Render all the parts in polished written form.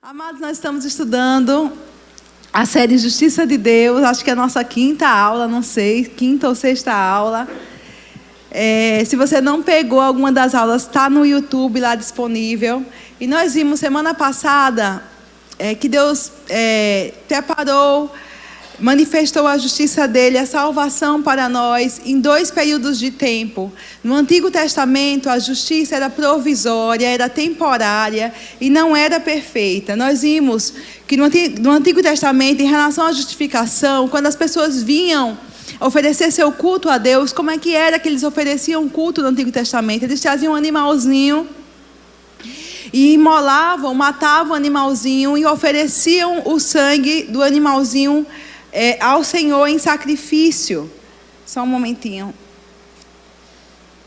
Amados, nós estamos estudando a série Justiça de Deus, acho que é a nossa quinta aula, não sei, quinta ou sexta aula. Se você não pegou alguma das aulas, está no YouTube lá disponível. E nós vimos semana passada que Deus preparou, manifestou a justiça dele, a salvação para nós em 2 períodos de tempo. No Antigo Testamento, a justiça era provisória, era temporária e não era perfeita. Nós vimos que no Antigo Testamento, em relação à justificação, quando as pessoas vinham oferecer seu culto a Deus, como é que era que eles ofereciam culto no Antigo Testamento? Eles traziam um animalzinho e imolavam, matavam o animalzinho e ofereciam o sangue do animalzinho ao Senhor em sacrifício. Só um momentinho.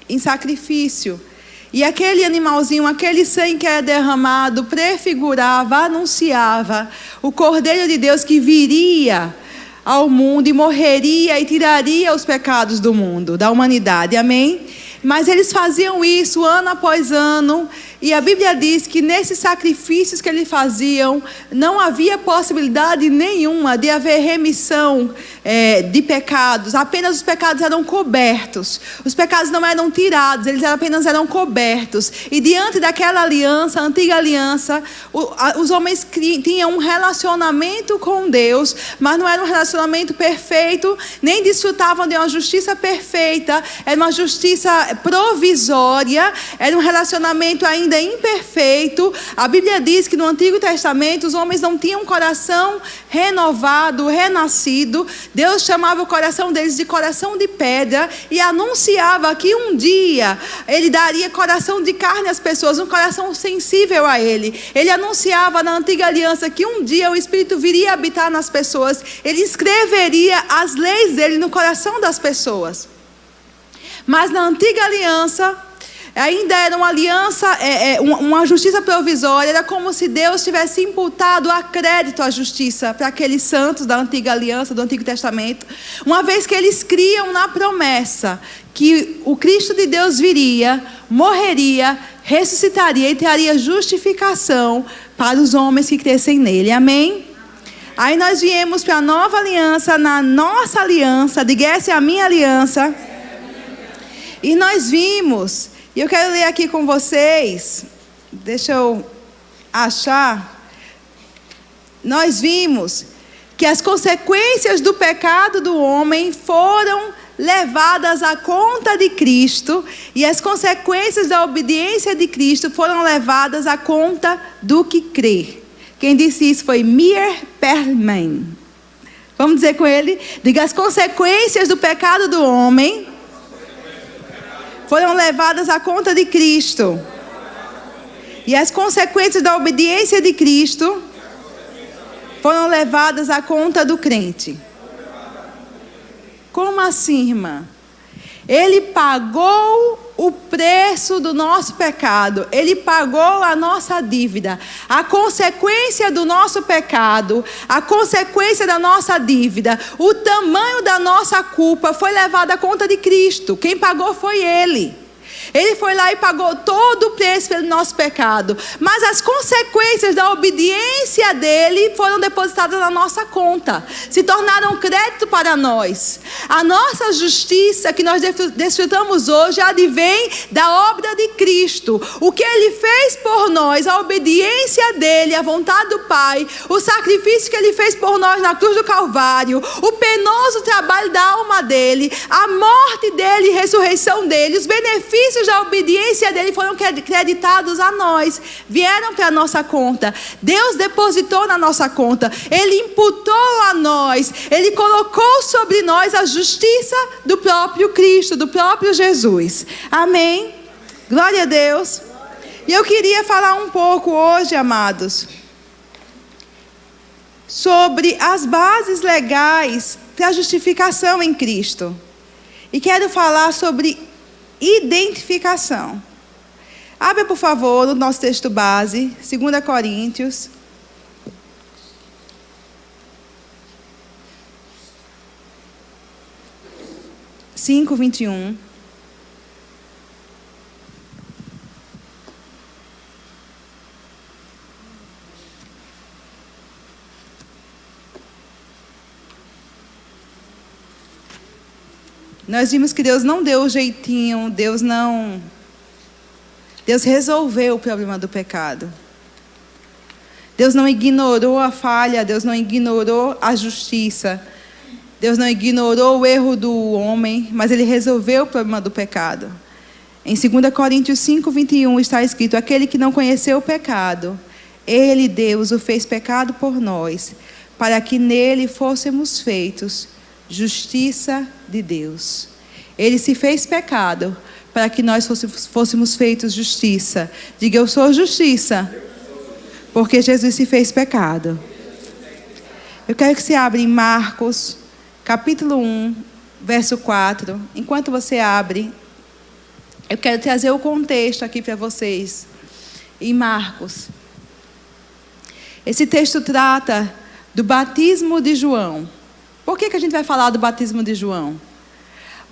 Em sacrifício. E aquele animalzinho, aquele sangue que era derramado, prefigurava, anunciava o Cordeiro de Deus que viria ao mundo e morreria e tiraria os pecados do mundo, da humanidade. Amém? Mas eles faziam isso ano após ano. E a Bíblia diz que nesses sacrifícios que eles faziam, não havia possibilidade nenhuma de haver remissão de pecados. Apenas os pecados eram cobertos. Os pecados não eram tirados, eles apenas eram cobertos. E diante daquela aliança, a antiga aliança, os homens tinham um relacionamento com Deus, mas não era um relacionamento perfeito, nem desfrutavam de uma justiça perfeita. Era uma justiça provisória, era um relacionamento ainda imperfeito. A Bíblia diz que no Antigo Testamento os homens não tinham um coração renovado, renascido. Deus chamava o coração deles de coração de pedra e anunciava que um dia Ele daria coração de carne às pessoas, um coração sensível a Ele. Ele anunciava na antiga aliança que um dia o Espírito viria habitar nas pessoas. Ele escreveria as leis dele no coração das pessoas. Mas na antiga aliança ainda era uma aliança, uma justiça provisória. Era como se Deus tivesse imputado a crédito à justiça para aqueles santos da antiga aliança, do Antigo Testamento. Uma vez que eles criam na promessa que o Cristo de Deus viria, morreria, ressuscitaria e traria justificação para os homens que crescem nele. Amém? Aí nós viemos para a nova aliança, na nossa aliança, diga essa é a minha aliança. E nós vimos, e eu quero ler aqui com vocês, deixa eu achar. Nós vimos que as consequências do pecado do homem foram levadas à conta de Cristo, e as consequências da obediência de Cristo foram levadas à conta do que crê. Quem disse isso foi Meir Perlman. Vamos dizer com ele? Diga, as consequências do pecado do homem foram levadas à conta de Cristo. E as consequências da obediência de Cristo foram levadas à conta do crente. Como assim, irmã? Ele pagou o preço do nosso pecado. Ele pagou a nossa dívida. A consequência do nosso pecado, a consequência da nossa dívida, o tamanho da nossa culpa foi levado à conta de Cristo. Quem pagou foi Ele. Ele foi lá e pagou todo o preço pelo nosso pecado. Mas as consequências da obediência dele foram depositadas na nossa conta. Se tornaram crédito para nós. A nossa justiça que nós desfrutamos hoje advém da obra de Cristo. O que ele fez por nós, a obediência dele, a vontade do Pai, o sacrifício que ele fez por nós na cruz do Calvário, o penoso trabalho da alma dele, a morte dele e ressurreição dele, os benefícios da obediência dele foram creditados a nós, vieram para a nossa conta. Deus depositou na nossa conta, Ele imputou a nós, Ele colocou sobre nós a justiça do próprio Cristo, do próprio Jesus. Amém? Glória a Deus. E eu queria falar um pouco hoje, amados, sobre as bases legais para a justificação em Cristo. E quero falar sobre identificação. Abra, por favor, o nosso texto base, 2 Coríntios. Cinco, 21. Nós vimos que Deus não deu o jeitinho, Deus resolveu o problema do pecado. Deus não ignorou a falha, Deus não ignorou a justiça. Deus não ignorou o erro do homem, mas Ele resolveu o problema do pecado. Em 2 Coríntios 5:21 está escrito: aquele que não conheceu o pecado, Ele, Deus, o fez pecado por nós, para que nele fôssemos feitos justiça de Deus. Ele se fez pecado para que nós fôssemos feitos justiça. Diga: eu sou justiça, porque Jesus se fez pecado. Eu quero que você abra em Marcos, capítulo 1, verso 4. Enquanto você abre, eu quero trazer o contexto aqui para vocês. Em Marcos. Esse texto trata do batismo de João. Por que a gente vai falar do batismo de João?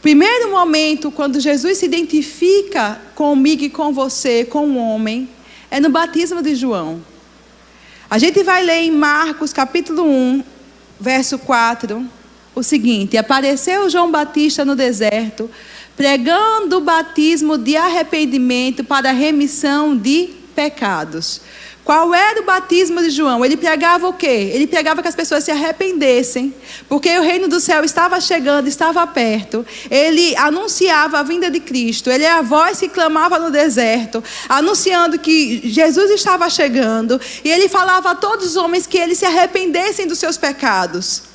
Primeiro momento, quando Jesus se identifica comigo e com você, com o homem, é no batismo de João. A gente vai ler em Marcos, capítulo 1, verso 4, o seguinte: apareceu João Batista no deserto, pregando o batismo de arrependimento para a remissão de pecados. Qual era o batismo de João? Ele pregava o quê? Ele pregava que as pessoas se arrependessem, porque o reino do céu estava chegando, estava perto. Ele anunciava a vinda de Cristo. Ele era a voz que clamava no deserto, anunciando que Jesus estava chegando. E ele falava a todos os homens que eles se arrependessem dos seus pecados.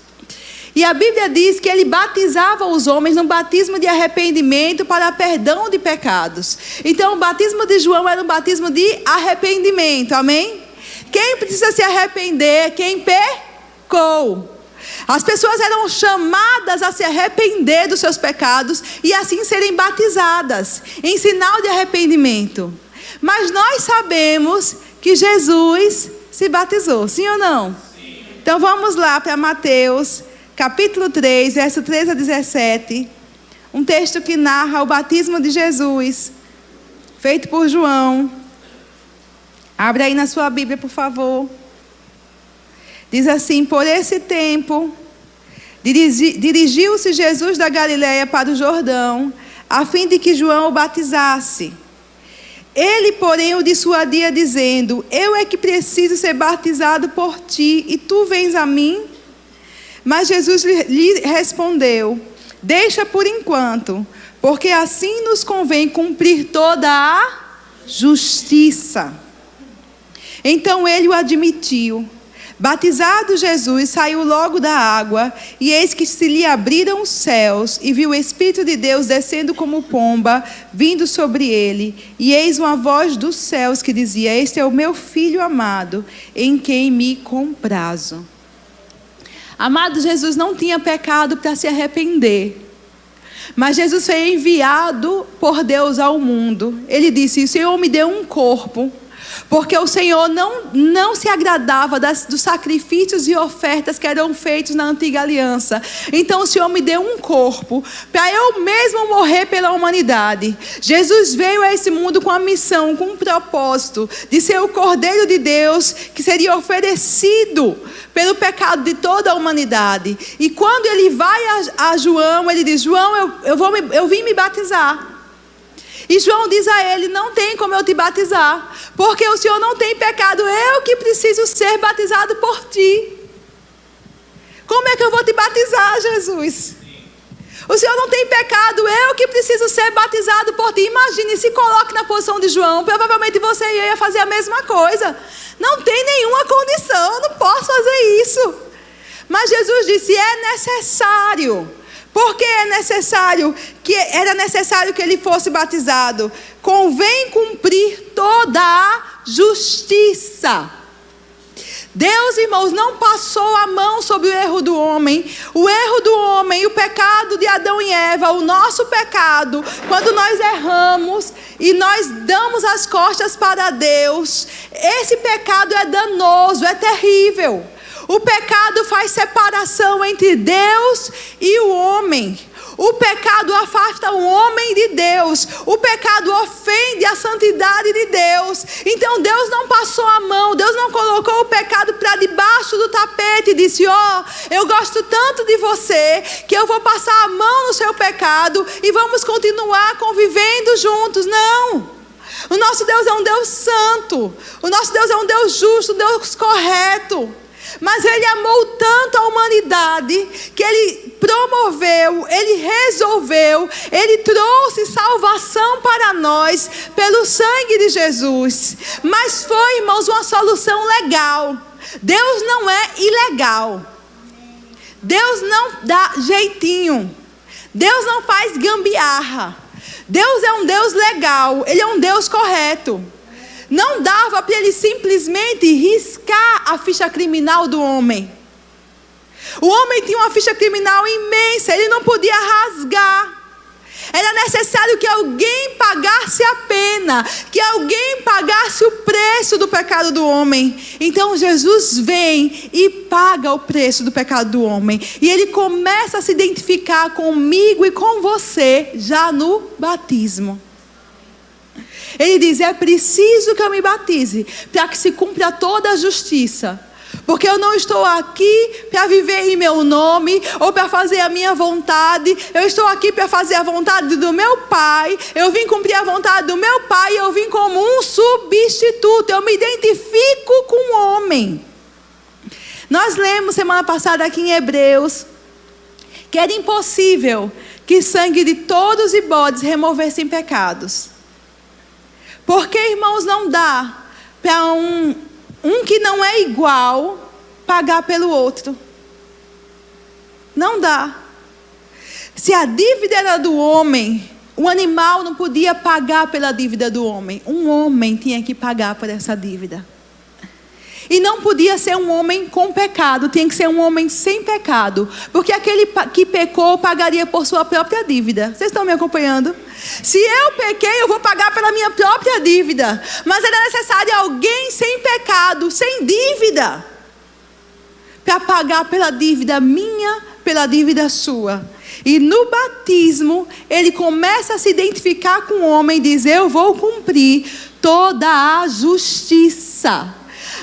E a Bíblia diz que ele batizava os homens num batismo de arrependimento para perdão de pecados. Então o batismo de João era um batismo de arrependimento, amém? Quem precisa se arrepender? Quem pecou. As pessoas eram chamadas a se arrepender dos seus pecados e assim serem batizadas, em sinal de arrependimento. Mas nós sabemos que Jesus se batizou, sim ou não? Sim. Então vamos lá para Mateus, capítulo 3, verso 13 a 17, um texto que narra o batismo de Jesus, feito por João. Abre aí na sua Bíblia, por favor. Diz assim: por esse tempo, dirigiu-se Jesus da Galiléia para o Jordão, a fim de que João o batizasse. Ele, porém, o dissuadia, dizendo: eu é que preciso ser batizado por ti, e tu vens a mim? Mas Jesus lhe respondeu: deixa por enquanto, porque assim nos convém cumprir toda a justiça. Então ele o admitiu. Batizado Jesus, saiu logo da água, e eis que se lhe abriram os céus, e viu o Espírito de Deus descendo como pomba, vindo sobre ele. E eis uma voz dos céus que dizia: este é o meu Filho amado, em quem me comprazo. Amado, Jesus não tinha pecado para se arrepender. Mas Jesus foi enviado por Deus ao mundo. Ele disse: o Senhor me deu um corpo, porque o Senhor não se agradava dos sacrifícios e ofertas que eram feitos na antiga aliança. Então o Senhor me deu um corpo para eu mesmo morrer pela humanidade. Jesus veio a esse mundo com a missão, com um propósito de ser o Cordeiro de Deus que seria oferecido pelo pecado de toda a humanidade. E quando ele vai a João, ele diz: João, eu vim me batizar. E João diz a ele: não tem como eu te batizar, porque o Senhor não tem pecado, eu que preciso ser batizado por ti. Como é que eu vou te batizar, Jesus? O Senhor não tem pecado, eu que preciso ser batizado por ti. Imagine, se coloque na posição de João, provavelmente você ia fazer a mesma coisa. Não tem nenhuma condição, eu não posso fazer isso. Mas Jesus disse: é necessário. Por que era necessário que ele fosse batizado? Convém cumprir toda a justiça. Deus, irmãos, não passou a mão sobre o erro do homem. O erro do homem, o pecado de Adão e Eva, o nosso pecado, quando nós erramos e nós damos as costas para Deus, esse pecado é danoso, é terrível. O pecado faz separação entre Deus e o homem. O pecado afasta o homem de Deus. O pecado ofende a santidade de Deus. Então Deus não passou a mão. Deus não colocou o pecado para debaixo debaixo do tapete e disse: eu gosto tanto de você que eu vou passar a mão no seu pecado e vamos continuar convivendo juntos. Não. O nosso Deus é um Deus santo. O nosso Deus é um Deus justo, um Deus correto. Mas Ele amou tanto a humanidade que Ele promoveu, Ele resolveu, Ele trouxe salvação para nós pelo sangue de Jesus. Mas foi, irmãos, uma solução legal. Deus não é ilegal. Deus não dá jeitinho. Deus não faz gambiarra. Deus é um Deus legal. Ele é um Deus correto. Não dava para ele simplesmente riscar a ficha criminal do homem. O homem tinha uma ficha criminal imensa, ele não podia rasgar. Era necessário que alguém pagasse a pena, que alguém pagasse o preço do pecado do homem. Então Jesus vem e paga o preço do pecado do homem. E ele começa a se identificar comigo e com você já no batismo. Ele diz: é preciso que eu me batize para que se cumpra toda a justiça. Porque eu não estou aqui para viver em meu nome ou para fazer a minha vontade. Eu estou aqui para fazer a vontade do meu Pai. Eu vim cumprir a vontade do meu Pai. Eu vim como um substituto. Eu me identifico com o homem. Nós lemos semana passada aqui em Hebreus que era impossível que sangue de touros e bodes removessem pecados. Porque, irmãos, não dá para um que não é igual pagar pelo outro. Não dá. Se a dívida era do homem, o animal não podia pagar pela dívida do homem. Um homem tinha que pagar por essa dívida. E não podia ser um homem com pecado, tinha que ser um homem sem pecado. Porque aquele que pecou pagaria por sua própria dívida. Vocês estão me acompanhando? Se eu pequei, eu vou pagar pela minha própria dívida. Mas era necessário alguém sem pecado, sem dívida, para pagar pela dívida minha, pela dívida sua. E no batismo, ele começa a se identificar com o homem e diz: eu vou cumprir toda a justiça.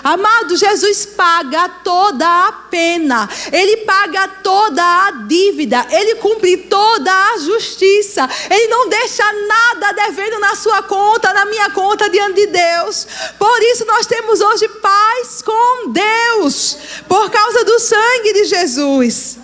Amado, Jesus paga toda a pena. Ele paga toda a dívida. Ele cumpre toda a justiça. Ele não deixa nada devendo na sua conta, na minha conta diante de Deus. Por isso nós temos hoje paz com Deus, por causa do sangue de Jesus.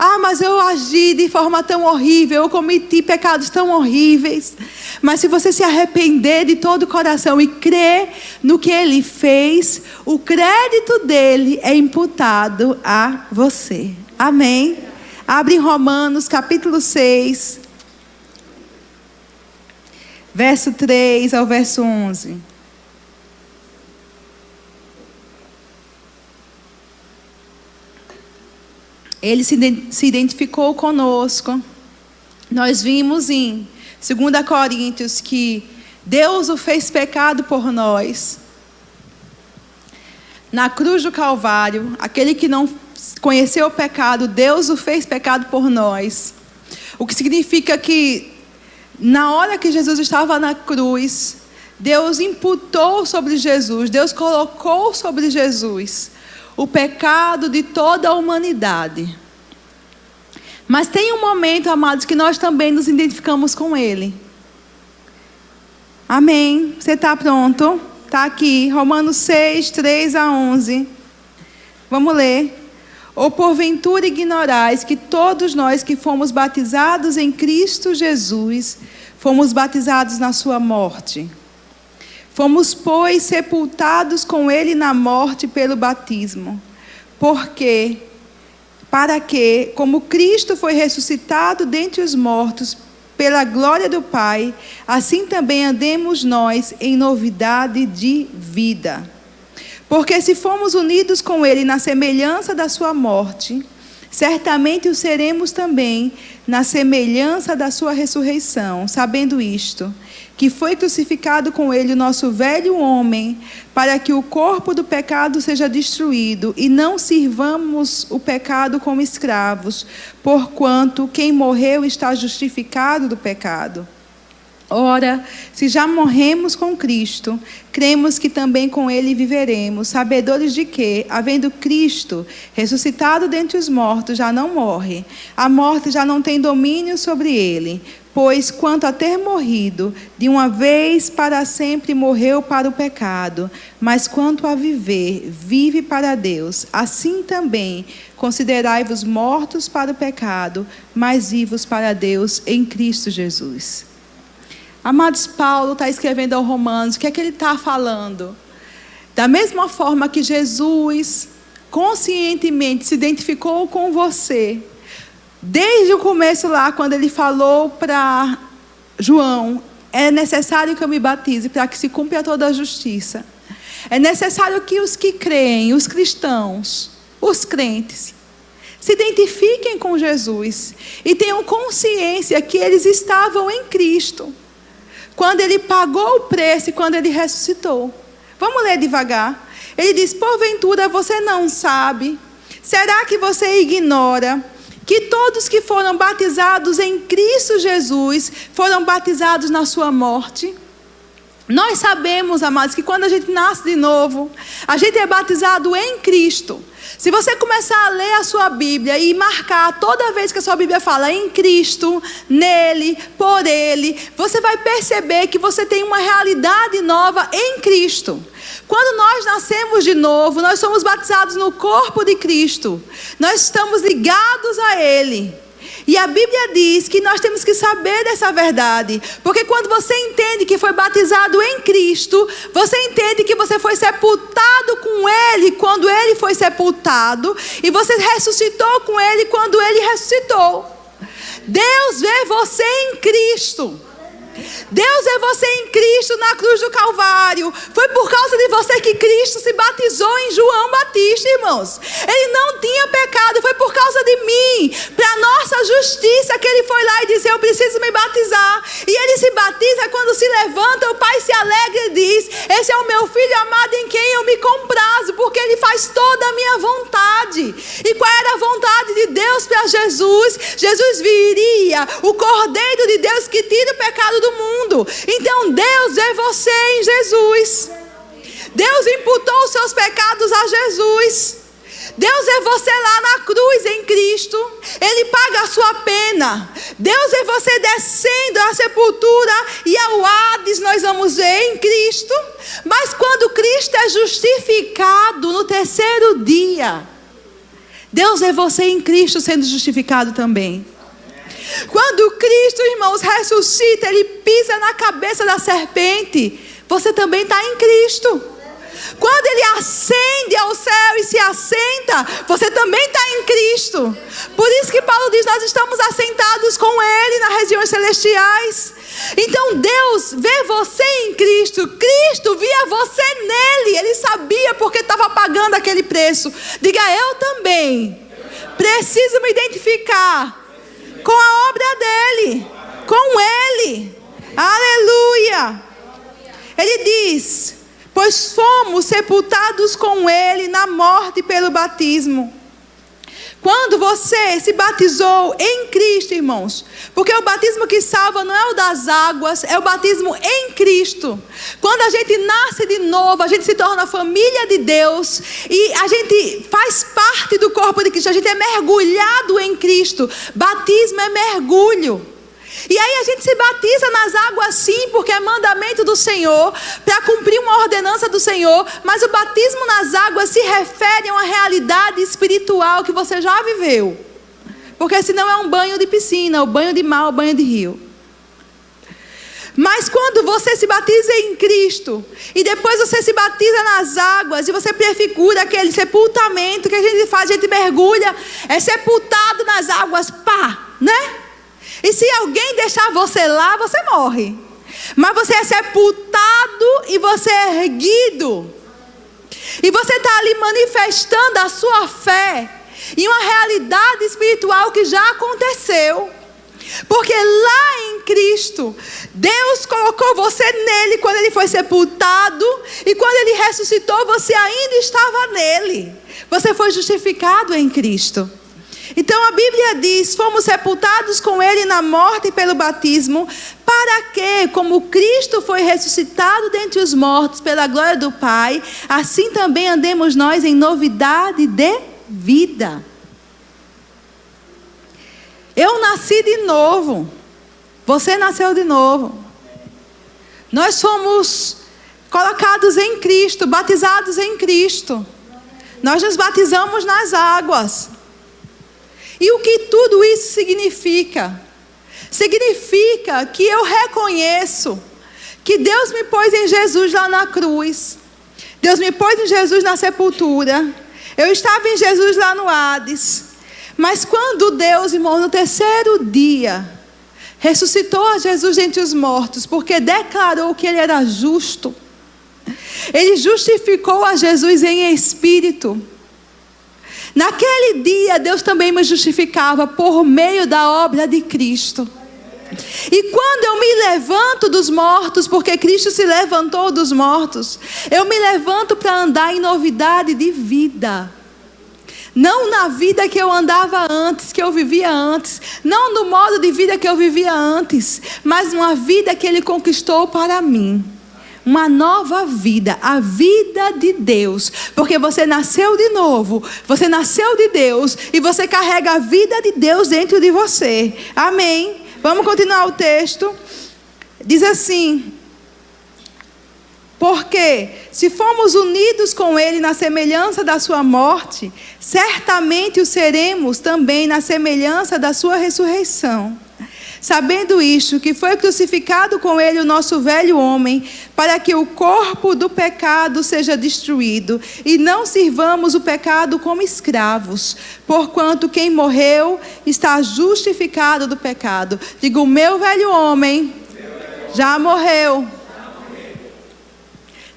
Ah, mas eu agi de forma tão horrível, eu cometi pecados tão horríveis. Mas se você se arrepender de todo o coração e crer no que Ele fez, o crédito dele é imputado a você. Amém? Abre em Romanos capítulo 6, verso 3 ao verso 11. Ele se identificou conosco. Nós vimos em 2 Coríntios que Deus o fez pecado por nós. Na cruz do Calvário, aquele que não conheceu o pecado, Deus o fez pecado por nós. O que significa que na hora que Jesus estava na cruz, Deus imputou sobre Jesus, Deus colocou sobre Jesus o pecado de toda a humanidade. Mas tem um momento, amados, que nós também nos identificamos com Ele. Amém? Você está pronto? Está aqui, Romanos 6, 3 a 11. Vamos ler. Ou porventura ignorais que todos nós que fomos batizados em Cristo Jesus, fomos batizados na sua morte. Fomos, pois, sepultados com Ele na morte pelo batismo. Para que, como Cristo foi ressuscitado dentre os mortos, pela glória do Pai, assim também andemos nós em novidade de vida. Porque se fomos unidos com Ele na semelhança da sua morte, certamente o seremos também na semelhança da sua ressurreição, sabendo isto, que foi crucificado com Ele o nosso velho homem, para que o corpo do pecado seja destruído, e não sirvamos o pecado como escravos, porquanto quem morreu está justificado do pecado. Ora, se já morremos com Cristo, cremos que também com Ele viveremos, sabedores de que, havendo Cristo ressuscitado dentre os mortos, já não morre. A morte já não tem domínio sobre Ele. Pois, quanto a ter morrido, de uma vez para sempre morreu para o pecado, mas quanto a viver, vive para Deus. Assim também, considerai-vos mortos para o pecado, mas vivos para Deus em Cristo Jesus. Amados, Paulo está escrevendo aos Romanos, o que é que ele está falando? Da mesma forma que Jesus conscientemente se identificou com você, desde o começo lá, quando ele falou para João, é necessário que eu me batize para que se cumpra toda a justiça. É necessário que os que creem, os cristãos, os crentes, se identifiquem com Jesus e tenham consciência que eles estavam em Cristo, quando Ele pagou o preço e quando Ele ressuscitou. Vamos ler devagar. Ele diz: porventura você não sabe? Será que você ignora que todos que foram batizados em Cristo Jesus foram batizados na sua morte? Nós sabemos, amados, que quando a gente nasce de novo, a gente é batizado em Cristo. Se você começar a ler a sua Bíblia e marcar toda vez que a sua Bíblia fala em Cristo, nele, por Ele, você vai perceber que você tem uma realidade nova em Cristo. Quando nós nascemos de novo, nós somos batizados no corpo de Cristo. Nós estamos ligados a Ele. E a Bíblia diz que nós temos que saber dessa verdade. Porque quando você entende que foi batizado em Cristo, você entende que você foi sepultado com Ele quando Ele foi sepultado. E você ressuscitou com Ele quando Ele ressuscitou. Deus vê você em Cristo. Deus é você em Cristo na cruz do Calvário. Foi por causa de você que Cristo se batizou em João Batista, irmãos. Ele não tinha pecado, foi por causa de mim, para nossa justiça, que ele foi lá e disse: eu preciso me batizar. E ele se batiza. Quando se levanta, o Pai se alegra e diz: esse é o meu Filho amado em quem eu me comprazo, porque ele faz toda a minha vontade. E qual era a vontade de Deus para Jesus? Jesus viria, o Cordeiro de Deus que tira o pecado do mundo. Então Deus vê você em Jesus. Deus imputou os seus pecados a Jesus. Deus vê você lá na cruz em Cristo. Ele paga a sua pena. Deus vê você descendo à sepultura e ao Hades, nós vamos ver em Cristo. Mas quando Cristo é justificado no terceiro dia, Deus vê você em Cristo sendo justificado também. Quando Cristo, irmãos, ressuscita, Ele pisa na cabeça da serpente, você também está em Cristo. Quando Ele ascende ao céu e se assenta, você também está em Cristo. Por isso que Paulo diz: nós estamos assentados com Ele nas regiões celestiais. Então Deus vê você em Cristo. Cristo via você nele. Ele sabia porque estava pagando aquele preço. Diga: eu também preciso me identificar com a obra dele, com Ele. Aleluia. Ele diz: pois fomos sepultados com Ele na morte pelo batismo. Quando você se batizou em Cristo, irmãos, porque o batismo que salva não é o das águas, é o batismo em Cristo. Quando a gente nasce de novo, a gente se torna família de Deus e a gente faz parte do corpo de Cristo, a gente é mergulhado em Cristo. Batismo é mergulho. E aí a gente se batiza nas águas sim, porque é mandamento do Senhor, para cumprir uma ordenança do Senhor. Mas o batismo nas águas se refere a uma realidade espiritual que você já viveu. Porque senão é um banho de piscina, o banho de mar, o banho de rio. Mas quando você se batiza em Cristo, e depois você se batiza nas águas, e você prefigura aquele sepultamento que a gente faz, a gente mergulha, é sepultado nas águas, pá, né? E se alguém deixar você lá, você morre. Mas você é sepultado e você é erguido. E você está ali manifestando a sua fé em uma realidade espiritual que já aconteceu. Porque lá em Cristo, Deus colocou você nele quando ele foi sepultado. E quando ele ressuscitou, você ainda estava nele. Você foi justificado em Cristo. Então a Bíblia diz: fomos sepultados com ele na morte pelo batismo, para que, como Cristo foi ressuscitado dentre os mortos pela glória do Pai, assim também andemos nós em novidade de vida. Eu nasci de novo. Você nasceu de novo. Nós fomos colocados em Cristo, batizados em Cristo. Nós nos batizamos nas águas. E o que tudo isso significa? Significa que eu reconheço que Deus me pôs em Jesus lá na cruz. Deus me pôs em Jesus na sepultura. Eu estava em Jesus lá no Hades. Mas quando Deus, irmão, no terceiro dia, ressuscitou a Jesus dentre os mortos, porque declarou que ele era justo, ele justificou a Jesus em espírito. Naquele dia, Deus também me justificava por meio da obra de Cristo. E quando eu me levanto dos mortos, porque Cristo se levantou dos mortos, eu me levanto para andar em novidade de vida. Não na vida que eu andava antes, que eu vivia antes. Não no modo de vida que eu vivia antes, mas uma vida que Ele conquistou para mim. Uma nova vida, a vida de Deus. Porque você nasceu de novo, você nasceu de Deus e você carrega a vida de Deus dentro de você. Amém? Vamos continuar o texto. Diz assim: porque se fomos unidos com Ele na semelhança da sua morte, certamente o seremos também na semelhança da sua ressurreição. Sabendo isto, que foi crucificado com Ele o nosso velho homem, para que o corpo do pecado seja destruído, e não sirvamos o pecado como escravos, porquanto quem morreu está justificado do pecado. Digo, o meu velho homem já morreu.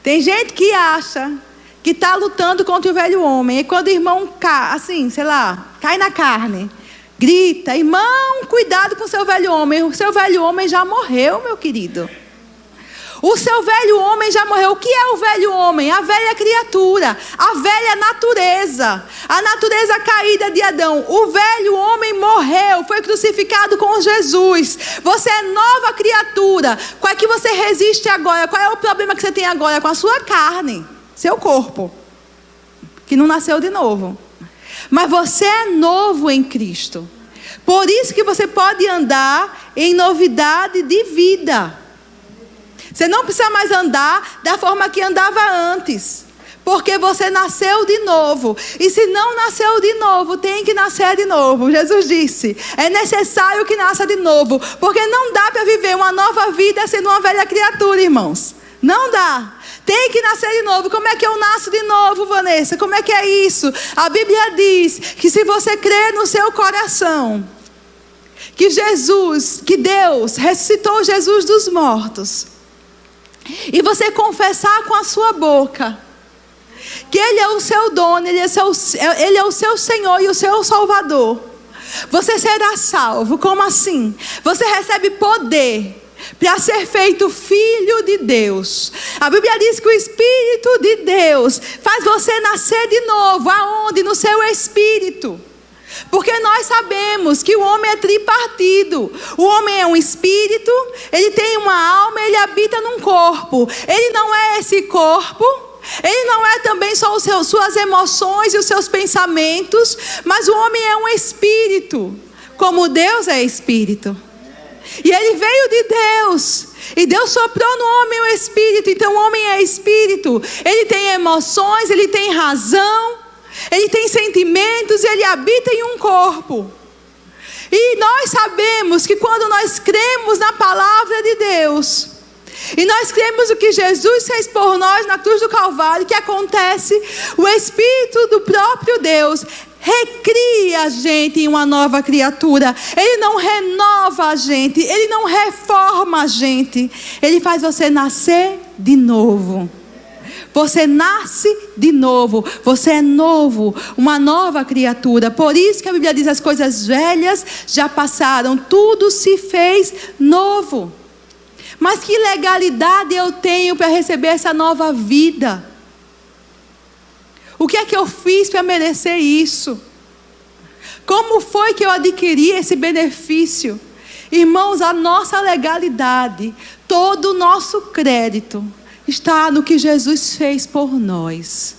Tem gente que acha que está lutando contra o velho homem, e quando o irmão assim, sei lá, cai na carne, grita: irmão, cuidado com o seu velho homem. O seu velho homem já morreu, meu querido. O seu velho homem já morreu. O que é o velho homem? A velha criatura, a velha natureza, a natureza caída de Adão. O velho homem morreu, foi crucificado com Jesus. Você é nova criatura. Qual é que você resiste agora? Qual é o problema que você tem agora? Com a sua carne, seu corpo, que não nasceu de novo. Mas você é novo em Cristo. Por isso que você pode andar em novidade de vida. Você não precisa mais andar da forma que andava antes, porque você nasceu de novo. E se não nasceu de novo, tem que nascer de novo. Jesus disse: é necessário que nasça de novo, porque não dá para viver uma nova vida sendo uma velha criatura, irmãos. Não dá. Tem que nascer de novo. Como é que eu nasço de novo, Vanessa? Como é que é isso? A Bíblia diz que se você crer no seu coração que Deus ressuscitou Jesus dos mortos, e você confessar com a sua boca que Ele é o seu dono, Ele é o seu Senhor e o seu Salvador, você será salvo. Como assim? Você recebe poder para ser feito filho de Deus. A Bíblia diz que o Espírito de Deus faz você nascer de novo. Aonde? No seu espírito. Porque nós sabemos que o homem é tripartido. O homem é um espírito, ele tem uma alma, ele habita num corpo. Ele não é esse corpo, ele não é também só suas emoções e os seus pensamentos, mas o homem é um espírito, como Deus é espírito. E ele veio de Deus, e Deus soprou no homem o espírito. Então o homem é espírito, ele tem emoções, ele tem razão, ele tem sentimentos, e ele habita em um corpo. E nós sabemos que quando nós cremos na palavra de Deus, e nós cremos o que Jesus fez por nós na cruz do Calvário, o que acontece? O Espírito do próprio Deus recria a gente em uma nova criatura. Ele não renova a gente, Ele não reforma a gente, Ele faz você nascer de novo. Você nasce de novo, você é novo, uma nova criatura. Por isso que a Bíblia diz: as coisas velhas já passaram, tudo se fez novo. Mas que legalidade eu tenho para receber essa nova vida? O que é que eu fiz para merecer isso? Como foi que eu adquiri esse benefício? Irmãos, a nossa legalidade, todo o nosso crédito está no que Jesus fez por nós.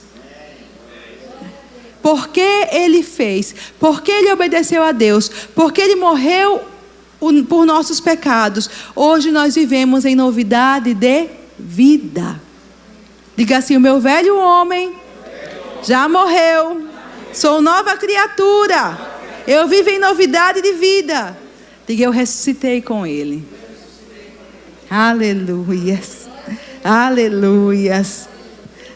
Porque Ele fez, porque Ele obedeceu a Deus, porque Ele morreu por nossos pecados. Hoje nós vivemos em novidade de vida. Diga assim: o meu velho homem já morreu, sou nova criatura, eu vivo em novidade de vida. Diga: eu ressuscitei com Ele. Aleluias, aleluias,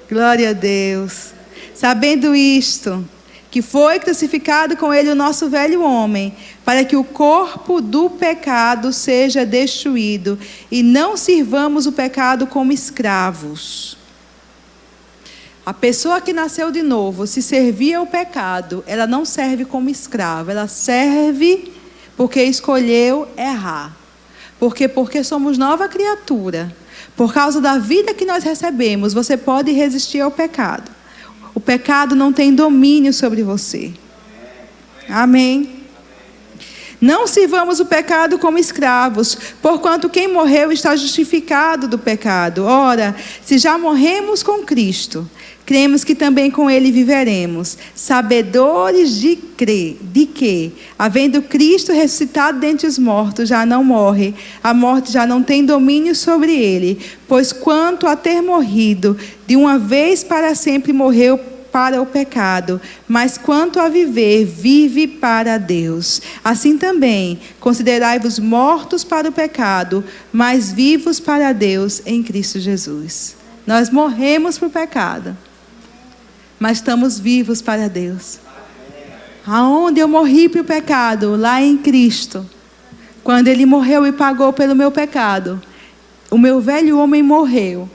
glória a Deus. Sabendo isto, que foi crucificado com Ele o nosso velho homem, para que o corpo do pecado seja destruído, e não sirvamos o pecado como escravos. A pessoa que nasceu de novo, se servir ao pecado, ela não serve como escrava, ela serve porque escolheu errar. Porque somos nova criatura. Por causa da vida que nós recebemos, você pode resistir ao pecado. O pecado não tem domínio sobre você. Amém. Não sirvamos o pecado como escravos, porquanto quem morreu está justificado do pecado. Ora, se já morremos com Cristo, cremos que também com Ele viveremos, sabedores de que, havendo Cristo ressuscitado dentre os mortos, já não morre, a morte já não tem domínio sobre Ele, pois quanto a ter morrido, de uma vez para sempre morreu para o pecado, mas quanto a viver, vive para Deus. Assim também, considerai-vos mortos para o pecado, mas vivos para Deus em Cristo Jesus. Nós morremos para o pecado, mas estamos vivos para Deus. Aonde eu morri para o pecado? Lá em Cristo. Quando Ele morreu e pagou pelo meu pecado, o meu velho homem morreu.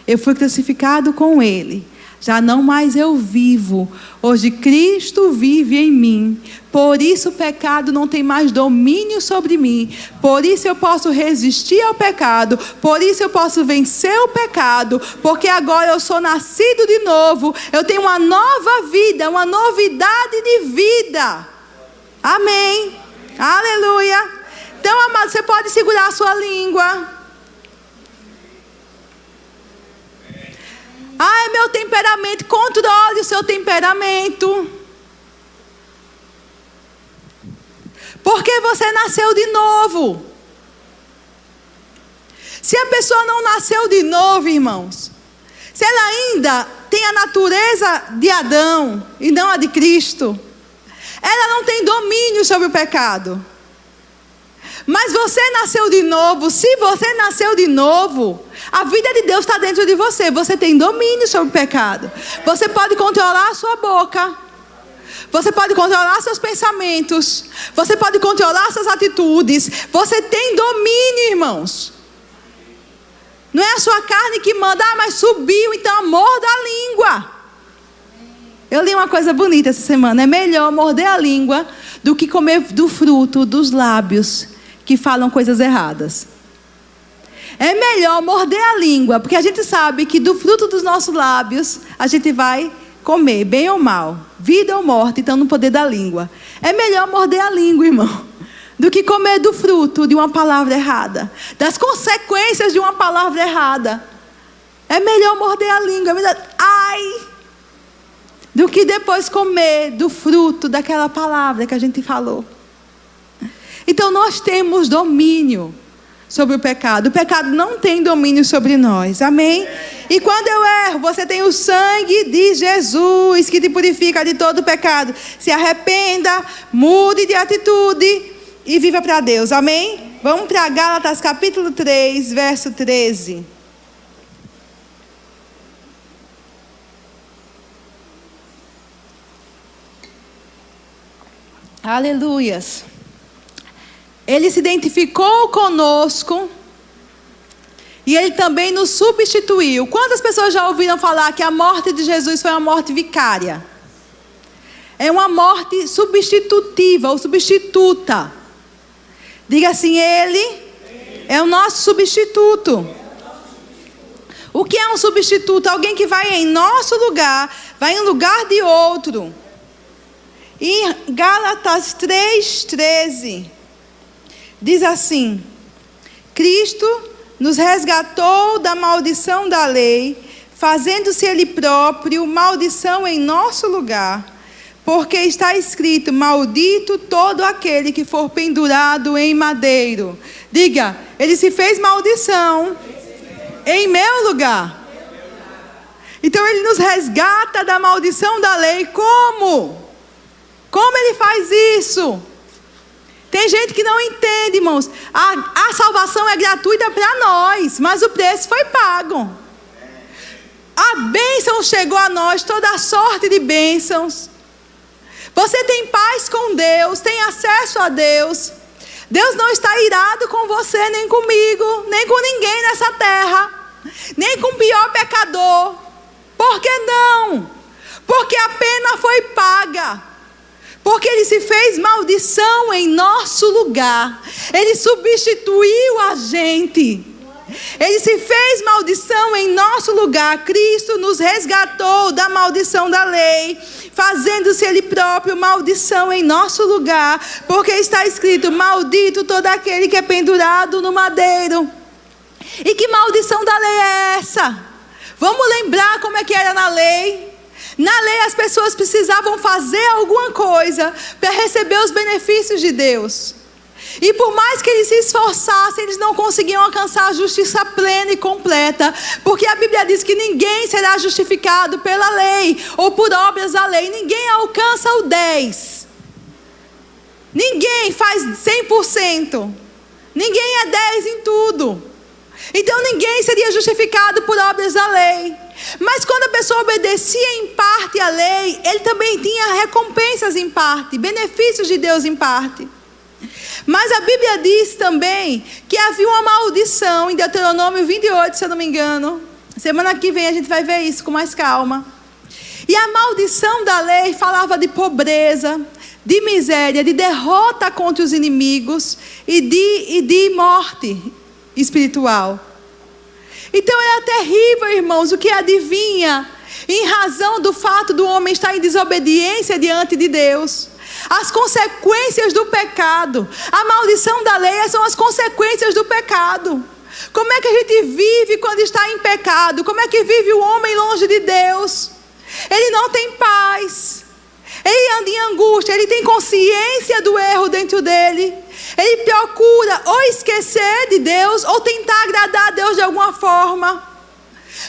Eu fui crucificado com Ele. Já não mais eu vivo. Hoje Cristo vive em mim. Por isso o pecado não tem mais domínio sobre mim. Por isso eu posso resistir ao pecado. Por isso eu posso vencer o pecado. Porque agora eu sou nascido de novo. Eu tenho uma nova vida, uma novidade de vida. Amém. Aleluia. Então, amado, você pode segurar a sua língua. Ah, é meu temperamento. Controle o seu temperamento. Porque você nasceu de novo. Se a pessoa não nasceu de novo, irmãos, se ela ainda tem a natureza de Adão e não a de Cristo, ela não tem domínio sobre o pecado. Mas você nasceu de novo. Se você nasceu de novo, a vida de Deus está dentro de você. Você tem domínio sobre o pecado. Você pode controlar a sua boca. Você pode controlar seus pensamentos. Você pode controlar suas atitudes. Você tem domínio, irmãos. Não é a sua carne que manda. Ah, mas subiu, então morda a língua. Eu li uma coisa bonita essa semana. É melhor morder a língua do que comer do fruto dos lábios que falam coisas erradas. É melhor morder a língua, porque a gente sabe que do fruto dos nossos lábios a gente vai comer, bem ou mal, vida ou morte, então no poder da língua. É melhor morder a língua, irmão, do que comer do fruto de uma palavra errada, das consequências de uma palavra errada. É melhor morder a língua, do que depois comer do fruto daquela palavra que a gente falou. Então nós temos domínio sobre o pecado. O pecado não tem domínio sobre nós. Amém? E quando eu erro, você tem o sangue de Jesus que te purifica de todo o pecado. Se arrependa, mude de atitude e viva para Deus. Amém? Vamos para Gálatas capítulo 3, verso 13. Aleluias. Ele se identificou conosco e Ele também nos substituiu. Quantas pessoas já ouviram falar que a morte de Jesus foi uma morte vicária? É uma morte substitutiva ou substituta. Diga assim: Ele é o nosso substituto. O que é um substituto? Alguém que vai em nosso lugar, vai em lugar de outro. Em Gálatas 3:13, diz assim: Cristo nos resgatou da maldição da lei, fazendo-se Ele próprio maldição em nosso lugar. Porque está escrito: maldito todo aquele que for pendurado em madeiro. Diga, Ele se fez maldição em meu lugar. Então Ele nos resgata da maldição da lei. Como? Como Ele faz isso? Tem gente que não entende, irmãos. A salvação é gratuita para nós, mas o preço foi pago. A bênção chegou a nós, toda a sorte de bênçãos. Você tem paz com Deus, tem acesso a Deus. Deus não está irado com você, nem comigo, nem com ninguém nessa terra, nem com o pior pecador. Por que não? Porque a pena foi paga. Porque Ele se fez maldição em nosso lugar. Ele substituiu a gente. Ele se fez maldição em nosso lugar. Cristo nos resgatou da maldição da lei, fazendo-se Ele próprio maldição em nosso lugar. Porque está escrito: maldito todo aquele que é pendurado no madeiro. E que maldição da lei é essa? Vamos lembrar como é que era na lei. Na lei as pessoas precisavam fazer alguma coisa para receber os benefícios de Deus. E por mais que eles se esforçassem, eles não conseguiam alcançar a justiça plena e completa. Porque a Bíblia diz que ninguém será justificado pela lei ou por obras da lei. Ninguém alcança o 10. Ninguém faz 100%. Ninguém é 10 em tudo. Então ninguém seria justificado por obras da lei. Mas quando a pessoa obedecia em parte à lei, ele também tinha recompensas em parte, benefícios de Deus em parte. Mas a Bíblia diz também que havia uma maldição em Deuteronômio 28, se eu não me engano. Semana que vem a gente vai ver isso com mais calma. E a maldição da lei falava de pobreza, de miséria, de derrota contra os inimigos e de morte espiritual. Então era terrível, irmãos, o que adivinha em razão do fato do homem estar em desobediência diante de Deus. As consequências do pecado. A maldição da lei são as consequências do pecado. Como é que a gente vive quando está em pecado? Como é que vive o homem longe de Deus? Ele não tem paz. Ele anda em angústia. Ele tem consciência do erro dentro dele. Ele procura ou esquecer de Deus ou tentar agradar a Deus de alguma forma.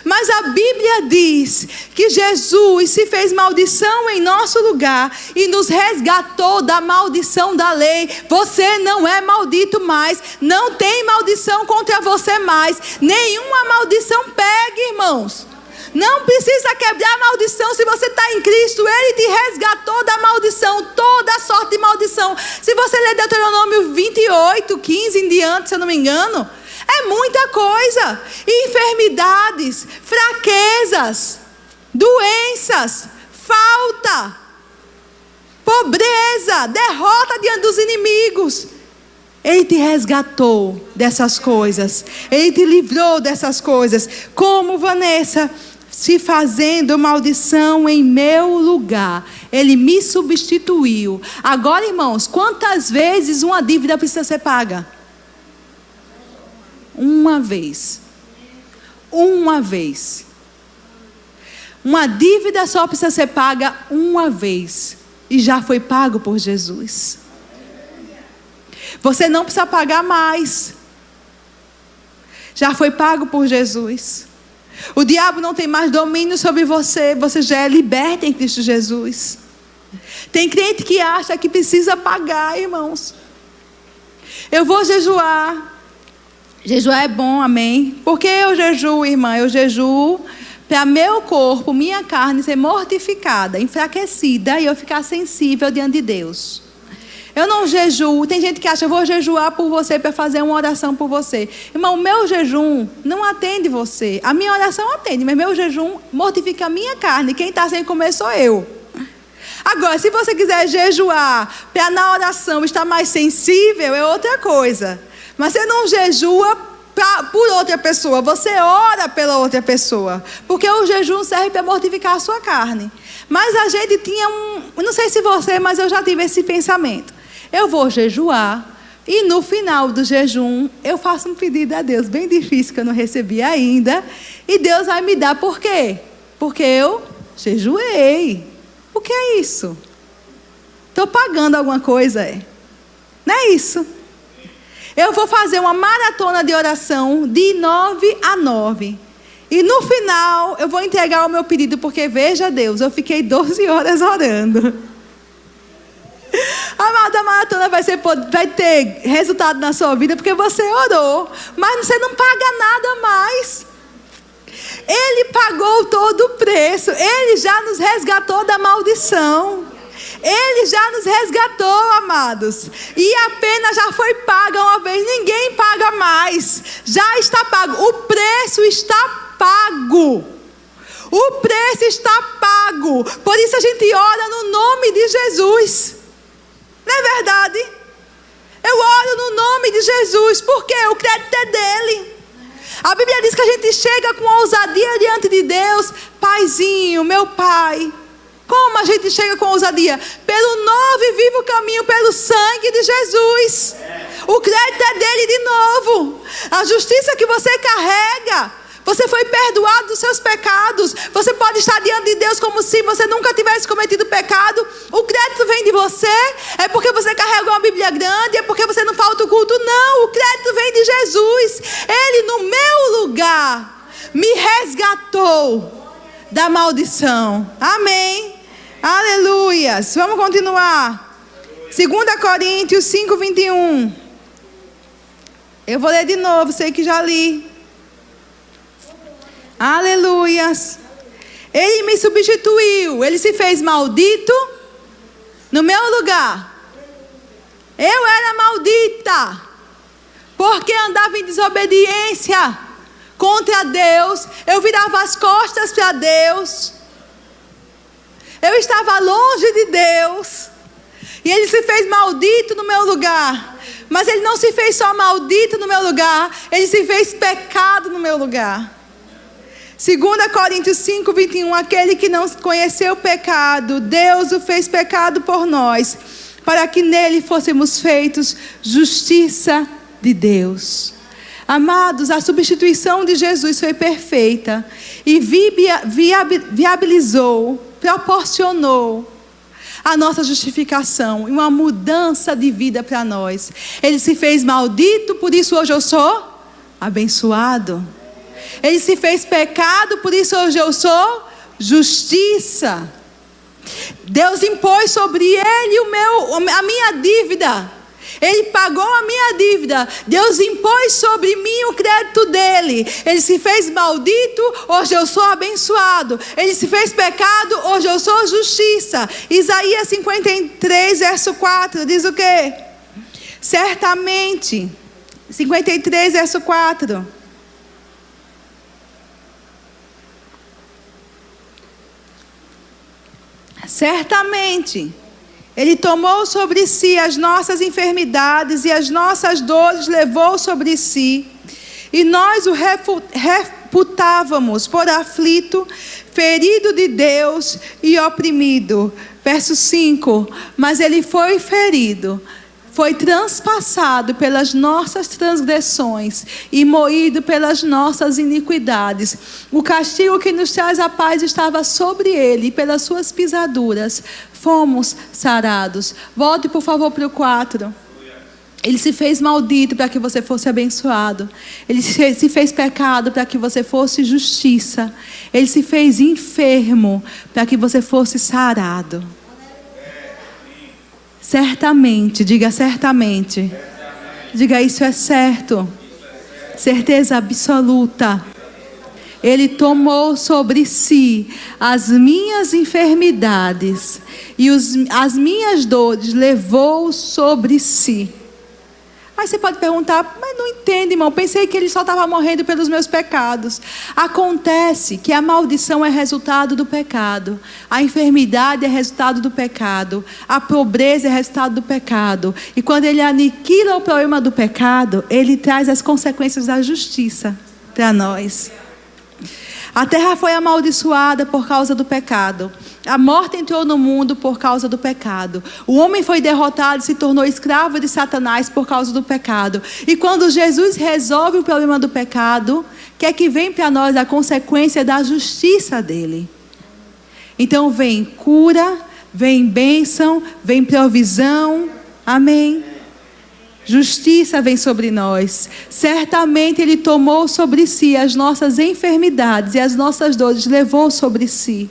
Mas a Bíblia diz que Jesus se fez maldição em nosso lugar e nos resgatou da maldição da lei. Você não é maldito mais. Não tem maldição contra você mais. Nenhuma maldição pega, irmãos. Não precisa quebrar a maldição se você está em Cristo. Ele te resgatou da maldição, toda a sorte de maldição. Se você ler Deuteronômio 28, 15 em diante, se eu não me engano, é muita coisa. Enfermidades, fraquezas, doenças, falta, pobreza, derrota diante dos inimigos. Ele te resgatou dessas coisas. Ele te livrou dessas coisas. Como Vanessa, se fazendo maldição em meu lugar. Ele me substituiu. Agora, irmãos, quantas vezes uma dívida precisa ser paga? Uma vez. Uma vez. Uma dívida só precisa ser paga uma vez. E já foi pago por Jesus. Você não precisa pagar mais. Já foi pago por Jesus. O diabo não tem mais domínio sobre você. Você já é liberto em Cristo Jesus. Tem crente que acha que precisa pagar, irmãos. Eu vou jejuar. Jejuar é bom, amém? Por que eu jejuo, irmã? Eu jejuo para meu corpo, minha carne ser mortificada, enfraquecida e eu ficar sensível diante de Deus. Eu não jejuo. Tem gente que acha, eu vou jejuar por você para fazer uma oração por você. Irmão, o meu jejum não atende você. A minha oração atende, mas meu jejum mortifica a minha carne. Quem está sem comer sou eu. Agora, se você quiser jejuar para na oração estar mais sensível, é outra coisa. Mas você não jejua por outra pessoa, você ora pela outra pessoa. Porque o jejum serve para mortificar a sua carne. Mas a gente tinha não sei se você, mas eu já tive esse pensamento. Eu vou jejuar e no final do jejum eu faço um pedido a Deus, bem difícil que eu não recebi ainda. E Deus vai me dar, por quê? Porque eu jejuei. O que é isso? Estou pagando alguma coisa, não é isso? Eu vou fazer uma maratona de oração de 9 a 9. E no final eu vou entregar o meu pedido, porque veja Deus, eu fiquei 12 horas orando. Amada, a maratona vai ter resultado na sua vida porque você orou. Mas você não paga nada mais. Ele pagou todo o preço. Ele já nos resgatou da maldição. Ele já nos resgatou, amados. E a pena já foi paga uma vez. Ninguém paga mais. Já está pago. O preço está pago. O preço está pago. Por isso a gente ora no nome de Jesus. Não é verdade? Eu oro no nome de Jesus. Por quê? O crédito é dele. A Bíblia diz que a gente chega com ousadia diante de Deus. Paizinho, meu pai. Como a gente chega com ousadia? Pelo novo e vivo caminho, pelo sangue de Jesus. O crédito é dele de novo. A justiça que você carrega, você foi perdoado dos seus pecados. Você pode estar diante de Deus como se você nunca tivesse cometido pecado. O crédito vem de você. É porque você carrega uma Bíblia grande. É porque você não falta o culto. Não, o crédito vem de Jesus. Ele no meu lugar me resgatou da maldição. Amém. Aleluias. Vamos continuar. 2 Coríntios 5, 21. Eu vou ler de novo, sei que já li. Aleluias. Ele me substituiu. Ele se fez maldito no meu lugar. Eu era maldita porque andava em desobediência contra Deus. Eu virava as costas para Deus. Eu estava longe de Deus. E ele se fez maldito no meu lugar. Mas ele não se fez só maldito no meu lugar. Ele se fez pecado no meu lugar. 2 Coríntios 5, 21. Aquele que não conheceu o pecado, Deus o fez pecado por nós, para que nele fôssemos feitos justiça de Deus. Amados, a substituição de Jesus foi perfeita. E viabilizou, proporcionou a nossa justificação e uma mudança de vida para nós. Ele se fez maldito, por isso hoje eu sou abençoado. Ele se fez pecado, por isso hoje eu sou justiça. Deus impôs sobre ele a minha dívida. Ele pagou a minha dívida. Deus impôs sobre mim o crédito dele. Ele se fez maldito, hoje eu sou abençoado. Ele se fez pecado, hoje eu sou justiça. Isaías 53, verso 4, diz o quê? Certamente, 53, verso 4. Certamente, ele tomou sobre si as nossas enfermidades e as nossas dores levou sobre si. E nós o reputávamos por aflito, ferido de Deus e oprimido. Verso 5. Mas ele foi ferido, foi transpassado pelas nossas transgressões e moído pelas nossas iniquidades. O castigo que nos traz a paz estava sobre ele, e pelas suas pisaduras fomos sarados. Volte, por favor, para o 4. Ele se fez maldito para que você fosse abençoado. Ele se fez pecado para que você fosse justiça. Ele se fez enfermo para que você fosse sarado. Certamente, diga certamente. Diga, isso é certo. Certeza absoluta. Ele tomou sobre si as minhas enfermidades e as minhas dores levou sobre si. Mas você pode perguntar, mas não entende, irmão, pensei que ele só estava morrendo pelos meus pecados. Acontece que a maldição é resultado do pecado, a enfermidade é resultado do pecado, a pobreza é resultado do pecado. E quando ele aniquila o problema do pecado, ele traz as consequências da justiça para nós. A terra foi amaldiçoada por causa do pecado. A morte entrou no mundo por causa do pecado. O homem foi derrotado e se tornou escravo de Satanás por causa do pecado. E quando Jesus resolve o problema do pecado, que é que vem para nós a consequência da justiça dele. Então vem cura, vem bênção, vem provisão. Amém. Justiça vem sobre nós. Certamente Ele tomou sobre si as nossas enfermidades e as nossas dores, levou sobre si.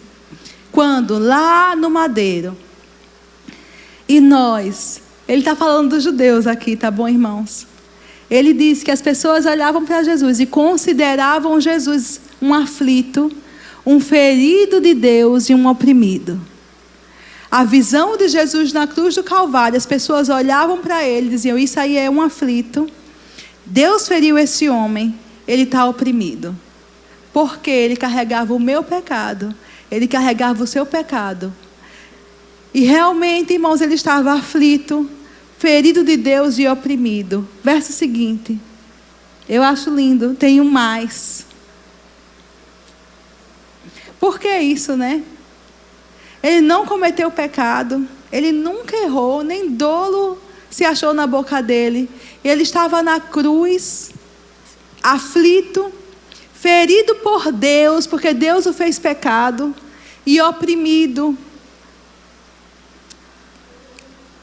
Quando? Lá no madeiro. E nós, Ele está falando dos judeus aqui, tá bom, irmãos? Ele disse que as pessoas olhavam para Jesus e consideravam Jesus um aflito, um ferido de Deus e um oprimido. A visão de Jesus na cruz do Calvário, as pessoas olhavam para ele e diziam, isso aí é um aflito. Deus feriu esse homem, ele está oprimido. Porque ele carregava o meu pecado, ele carregava o seu pecado. E realmente, irmãos, ele estava aflito, ferido de Deus e oprimido. Verso seguinte, eu acho lindo, tem um mais. Por que isso, né? Ele não cometeu pecado, ele nunca errou, nem dolo se achou na boca dele. Ele estava na cruz, aflito, ferido por Deus, porque Deus o fez pecado, e oprimido.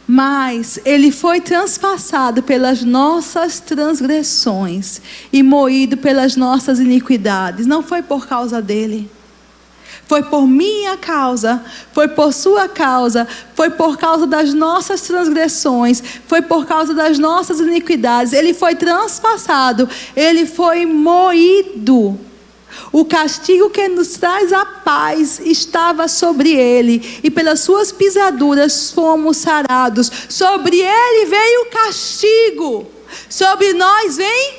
Mas ele foi transpassado pelas nossas transgressões e moído pelas nossas iniquidades. Não foi por causa dele. Foi por minha causa, foi por sua causa, foi por causa das nossas transgressões, foi por causa das nossas iniquidades. Ele foi transpassado, ele foi moído. O castigo que nos traz a paz estava sobre ele, e pelas suas pisaduras fomos sarados. Sobre ele veio o castigo, sobre nós vem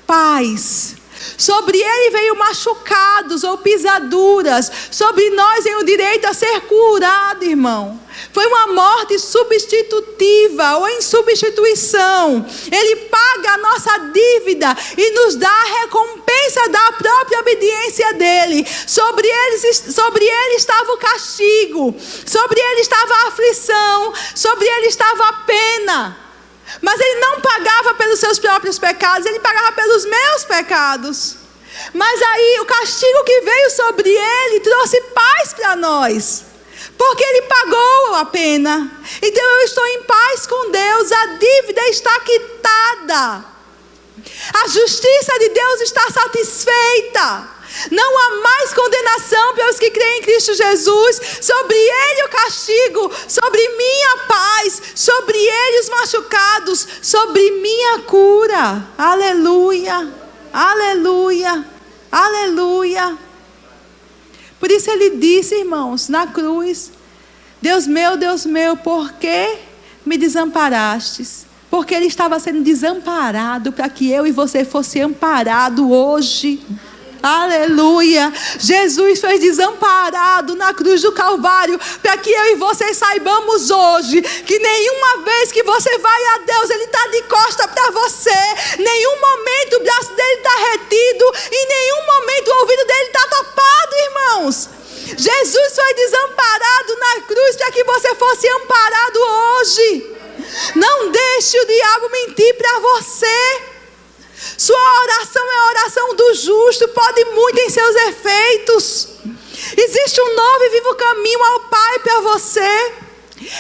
paz. Sobre ele veio machucados ou pisaduras. Sobre nós vem o direito a ser curado, irmão. Foi uma morte substitutiva ou em substituição. Ele paga a nossa dívida e nos dá a recompensa da própria obediência dele. Sobre ele estava o castigo. Sobre ele estava a aflição. Sobre ele estava a pena. Mas ele não pagava pelos seus próprios pecados, ele pagava pelos meus pecados. Mas aí o castigo que veio sobre ele trouxe paz para nós, porque ele pagou a pena. Então eu estou em paz com Deus, a dívida está quitada, a justiça de Deus está satisfeita. Não há mais condenação para os que creem em Cristo Jesus. Sobre ele o castigo, sobre minha paz, sobre ele os machucados, sobre minha cura. Aleluia, aleluia, aleluia. Por isso ele disse, irmãos, na cruz, Deus meu, por que me desamparastes? Porque ele estava sendo desamparado para que eu e você fosse amparado hoje. Aleluia. Jesus foi desamparado na cruz do Calvário para que eu e você saibamos hoje que nenhuma vez que você vai a Deus, Ele está de costa para você. Nenhum momento o braço dele está retido, em nenhum momento o ouvido dele está tapado, irmãos. Jesus foi desamparado na cruz para que você fosse amparado hoje. Não deixe o diabo mentir para você. Sua oração é a oração do justo, pode muito em seus efeitos. Existe um novo e vivo caminho ao Pai para você.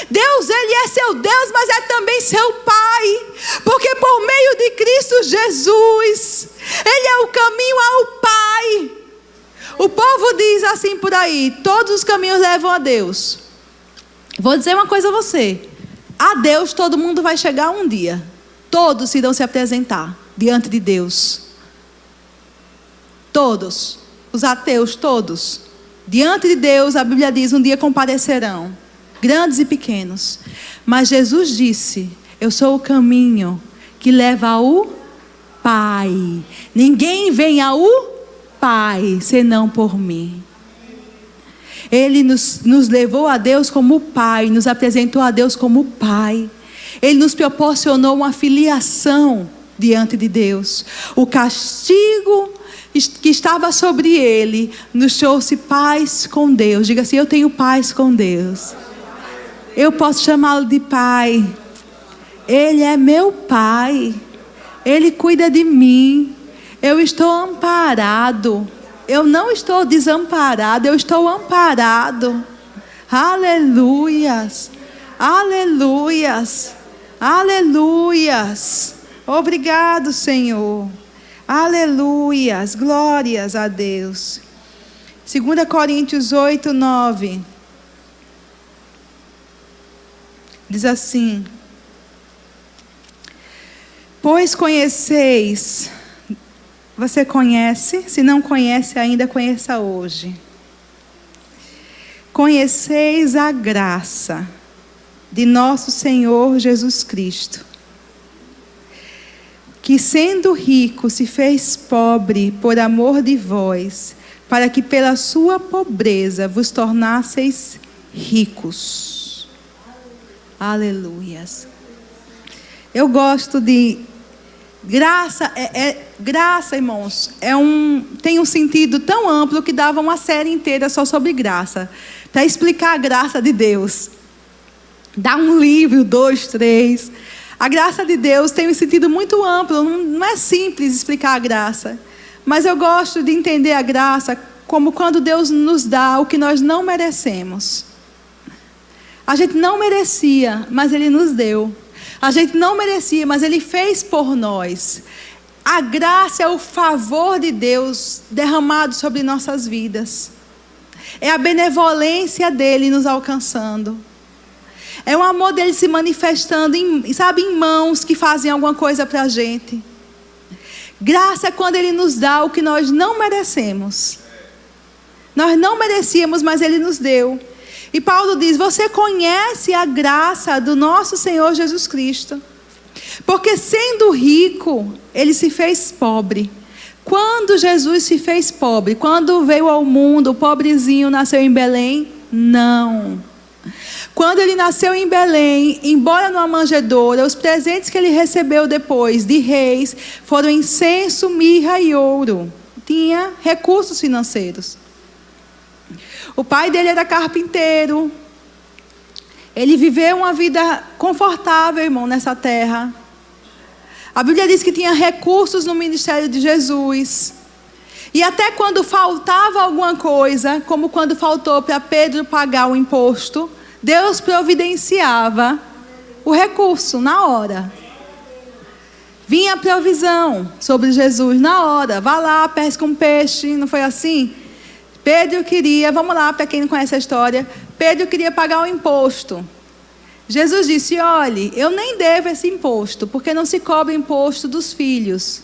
Deus, Ele é seu Deus, mas é também seu Pai, porque por meio de Cristo Jesus, Ele é o caminho ao Pai. O povo diz assim por aí, todos os caminhos levam a Deus. Vou dizer uma coisa a você, a Deus todo mundo vai chegar um dia. Todos irão se apresentar diante de Deus. Todos, os ateus todos, diante de Deus, a Bíblia diz, um dia comparecerão, grandes e pequenos. Mas Jesus disse, eu sou o caminho que leva ao Pai. Ninguém vem ao Pai senão por mim. Ele nos levou a Deus como Pai, nos apresentou a Deus como Pai. Ele nos proporcionou uma filiação diante de Deus. O castigo que estava sobre ele nos trouxe paz com Deus. Diga assim: eu tenho paz com Deus. Eu posso chamá-lo de Pai. Ele é meu Pai. Ele cuida de mim. Eu estou amparado. Eu não estou desamparado, eu estou amparado. Aleluias. Aleluias. Aleluias. Obrigado, Senhor. Aleluias. Glórias a Deus. 2 Coríntios 8, 9. Diz assim: pois conheceis. Você conhece? Se não conhece ainda, conheça hoje. Conheceis a graça de nosso Senhor Jesus Cristo, que sendo rico se fez pobre por amor de vós, para que pela sua pobreza vos tornasseis ricos. Aleluias. Eu gosto de graça. Graça, irmãos, tem um sentido tão amplo que dava uma série inteira só sobre graça, para explicar a graça de Deus. Dá um livro, 2, 3. A graça de Deus tem um sentido muito amplo. Não é simples explicar a graça, mas eu gosto de entender a graça como quando Deus nos dá o que nós não merecemos. A gente não merecia, mas Ele nos deu. A gente não merecia, mas Ele fez por nós. A graça é o favor de Deus derramado sobre nossas vidas. É a benevolência dEle nos alcançando. É o amor dEle se manifestando em mãos que fazem alguma coisa para a gente. Graça é quando Ele nos dá o que nós não merecemos. Nós não merecíamos, mas Ele nos deu. E Paulo diz: você conhece a graça do nosso Senhor Jesus Cristo. Porque sendo rico, Ele se fez pobre. Quando Jesus se fez pobre? Quando veio ao mundo, o pobrezinho nasceu em Belém? Não. Quando Ele nasceu em Belém, embora numa manjedoura, os presentes que Ele recebeu depois de reis foram incenso, mirra e ouro. Tinha recursos financeiros. O pai dele era carpinteiro. Ele viveu uma vida confortável, irmão, nessa terra. A Bíblia diz que tinha recursos no ministério de Jesus. E até quando faltava alguma coisa, como quando faltou para Pedro pagar o imposto, Deus providenciava o recurso na hora. Vinha a provisão sobre Jesus na hora. Vá lá, pesca um peixe, não foi assim? Pedro queria, vamos lá, para quem não conhece a história, Pedro queria pagar o imposto. Jesus disse: olhe, eu nem devo esse imposto, porque não se cobra imposto dos filhos.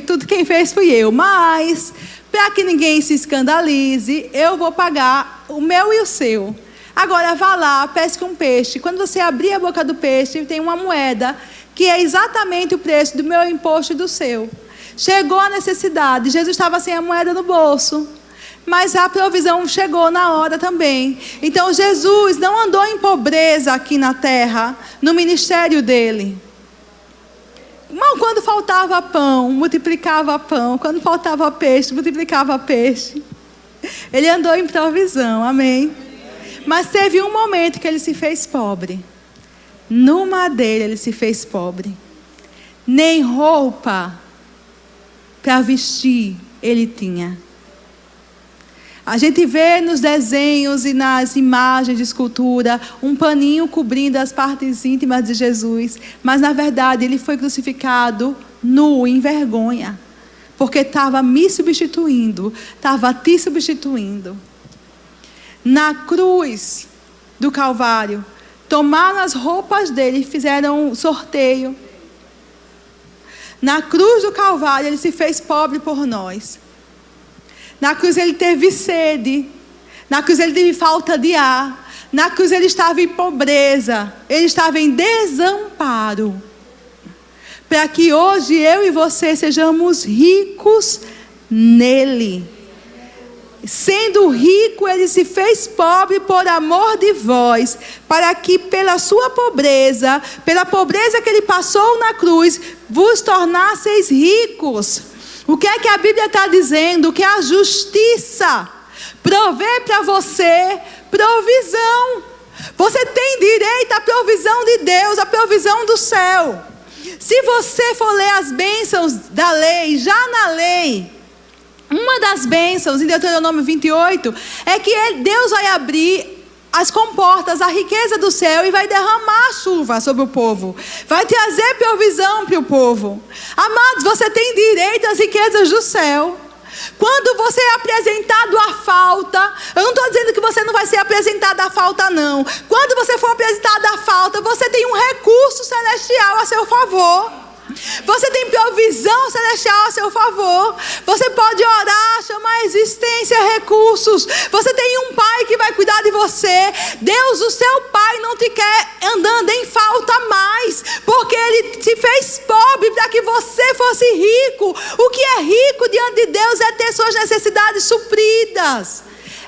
Tudo quem fez fui eu, mas para que ninguém se escandalize, eu vou pagar o meu e o seu. Agora vá lá, pesque um peixe. Quando você abrir a boca do peixe, tem uma moeda que é exatamente o preço do meu imposto e do seu. Chegou a necessidade, Jesus estava sem a moeda no bolso, mas a provisão chegou na hora também. Então Jesus não andou em pobreza aqui na terra, no ministério dele. Mas quando faltava pão, multiplicava pão. Quando faltava peixe, multiplicava peixe. Ele andou em provisão, amém? Mas teve um momento que ele se fez pobre. No madeira ele se fez pobre. Nem roupa para vestir ele tinha. A gente vê nos desenhos e nas imagens de escultura um paninho cobrindo as partes íntimas de Jesus, mas na verdade ele foi crucificado nu, em vergonha, porque estava me substituindo, estava te substituindo. Na cruz do Calvário, tomaram as roupas dele e fizeram um sorteio. Na cruz do Calvário ele se fez pobre por nós. Na cruz ele teve sede. Na cruz ele teve falta de ar. Na cruz ele estava em pobreza. Ele estava em desamparo. para que hoje eu e você sejamos ricos nele. Sendo rico, ele se fez pobre por amor de vós, para que pela sua pobreza, pela pobreza que ele passou na cruz, vos tornasseis ricos. O que é que a Bíblia está dizendo? Que a justiça provê para você provisão. Você tem direito à provisão de Deus, à provisão do céu. Se você for ler as bênçãos da lei, já na lei, uma das bênçãos em Deuteronômio 28 é que Deus vai abrir as comportas, a riqueza do céu, e vai derramar chuva sobre o povo, vai trazer provisão para o povo. Amados, você tem direito às riquezas do céu. Quando você é apresentado à falta, eu não estou dizendo que você não vai ser apresentado à falta, não. Quando você for apresentado à falta, você tem um recurso celestial a seu favor. Você tem provisão celestial a seu favor. Você pode orar, chamar a existência recursos. Você tem um pai que vai cuidar de você. Deus, o seu pai, não te quer andando em falta mais, porque ele te fez pobre para que você fosse rico. O que é rico diante de Deus é ter suas necessidades supridas.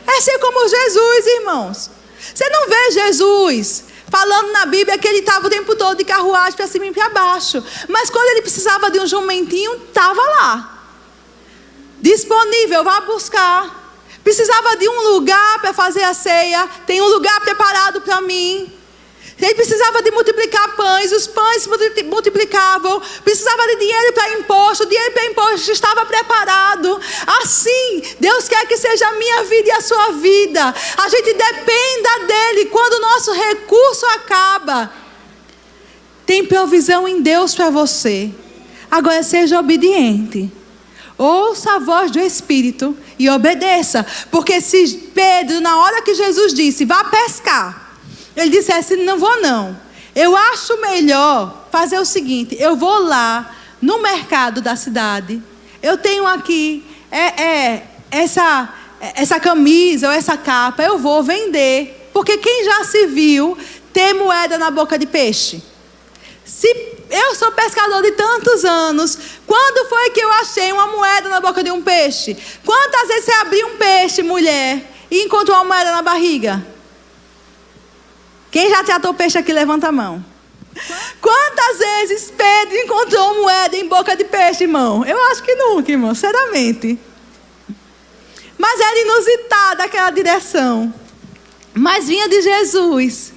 É ser como Jesus, irmãos. Você não vê Jesus falando na Bíblia que ele estava o tempo todo de carruagem para cima e para baixo. Mas quando ele precisava de um jumentinho, estava lá. Disponível, vá buscar. Precisava de um lugar para fazer a ceia. Tem um lugar preparado para mim. Ele precisava de multiplicar pães, os pães se multiplicavam. Precisava de dinheiro para imposto, o dinheiro para imposto estava preparado. Assim, Deus quer que seja a minha vida e a sua vida. A gente dependa dele. Quando o nosso recurso acaba, tem provisão em Deus para você. Agora seja obediente. Ouça a voz do Espírito e obedeça. Porque se Pedro, na hora que Jesus disse, vá pescar, ele disse assim, não vou não. Eu acho melhor fazer o seguinte, eu vou lá no mercado da cidade. Eu tenho aqui essa camisa ou essa capa, eu vou vender. Porque quem já se viu ter moeda na boca de peixe? Se eu sou pescador de tantos anos, quando foi que eu achei uma moeda na boca de um peixe? Quantas vezes você abriu um peixe, mulher, e encontrou uma moeda na barriga? Quem já tratou peixe aqui, levanta a mão. Quantas vezes Pedro encontrou moeda em boca de peixe, irmão? Eu acho que nunca, irmão, sinceramente. Mas era inusitada aquela direção. Mas vinha de Jesus.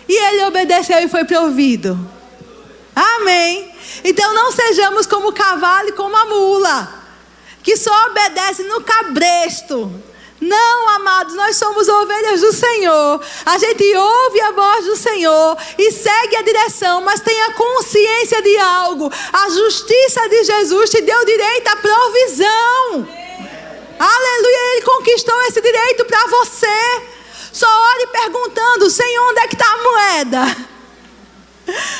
E ele obedeceu e foi provido. Amém. Então não sejamos como o cavalo e como a mula, que só obedece no cabresto. Não, amados, nós somos ovelhas do Senhor. A gente ouve a voz do Senhor e segue a direção, mas tenha consciência de algo. A justiça de Jesus te deu direito à provisão. Aleluia, ele conquistou esse direito para você. Só ore perguntando, Senhor, onde é que está a moeda?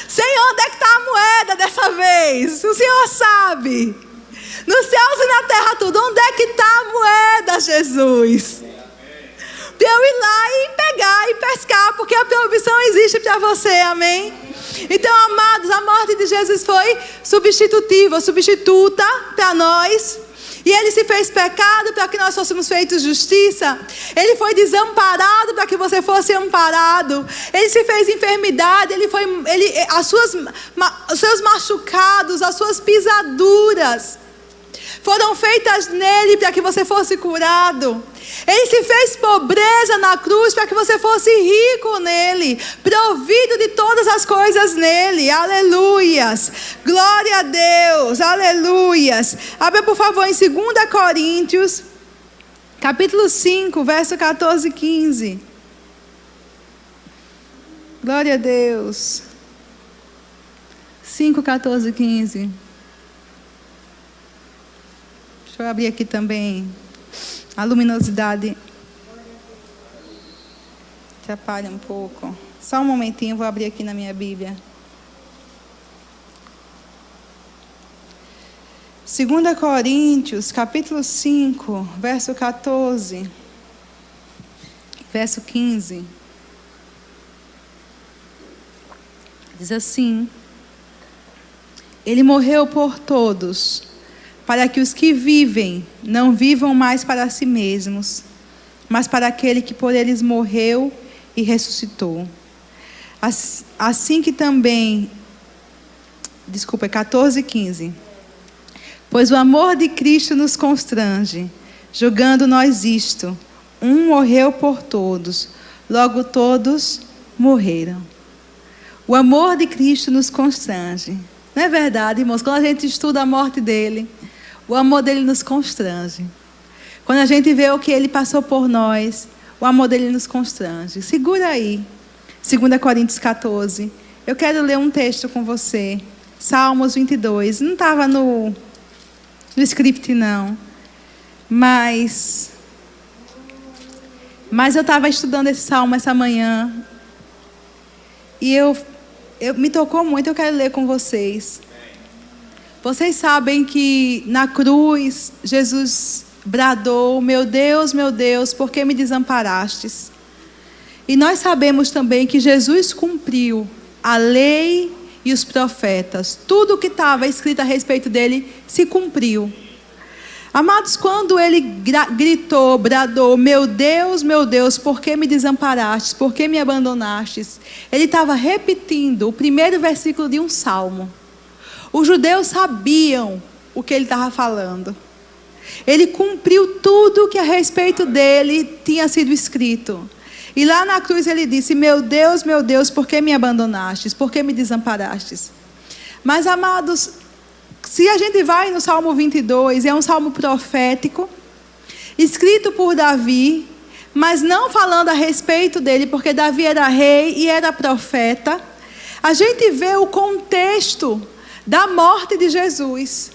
Senhor, onde é que está a moeda dessa vez? O Senhor sabe. Nos céus e na terra tudo. Onde é que está a moeda, Jesus? Para eu ir lá e pegar e pescar, porque a provisão existe para você, amém? Então, amados, a morte de Jesus foi substitutiva, substituta para nós. E ele se fez pecado para que nós fôssemos feitos justiça. Ele foi desamparado para que você fosse amparado. Ele se fez enfermidade. Os seus machucados, as suas pisaduras foram feitas nele para que você fosse curado. Ele se fez pobreza na cruz para que você fosse rico nele, provido de todas as coisas nele. Aleluias, glória a Deus, aleluias. Abra por favor em 2 Coríntios capítulo 5, verso 14 e 15. Glória a Deus. 5, 14 e 15. Deixa eu abrir aqui também. A luminosidade atrapalha um pouco. Só um momentinho, vou abrir aqui na minha Bíblia. 2 Coríntios, capítulo 5, verso 14, verso 15. Diz assim: Ele morreu por todos, para que os que vivem não vivam mais para si mesmos, mas para aquele que por eles morreu e ressuscitou. Assim que também, 14:15. Pois o amor de Cristo nos constrange, julgando nós isto: um morreu por todos, logo todos morreram. O amor de Cristo nos constrange. Não é verdade, irmãos? Quando a gente estuda a morte dele, o amor dele nos constrange. Quando a gente vê o que ele passou por nós, o amor dele nos constrange. Segura aí, 2 Coríntios 14. Eu quero ler um texto com você. Salmos 22. Não estava no script, não. Mas eu estava estudando esse salmo essa manhã. E me tocou muito, eu quero ler com vocês. Vocês sabem que na cruz, Jesus bradou: meu Deus, por que me desamparastes? E nós sabemos também que Jesus cumpriu a lei e os profetas. Tudo o que estava escrito a respeito dele se cumpriu. Amados, quando ele gritou, bradou: meu Deus, por que me desamparastes? Por que me abandonastes? Ele estava repetindo o primeiro versículo de um salmo. Os judeus sabiam o que ele estava falando. Ele cumpriu tudo que a respeito dele tinha sido escrito. E lá na cruz ele disse: meu Deus, por que me abandonastes? Por que me desamparastes? Mas, amados, se a gente vai no Salmo 22, é um salmo profético, escrito por Davi, mas não falando a respeito dele, porque Davi era rei e era profeta. A gente vê o contexto da morte de Jesus.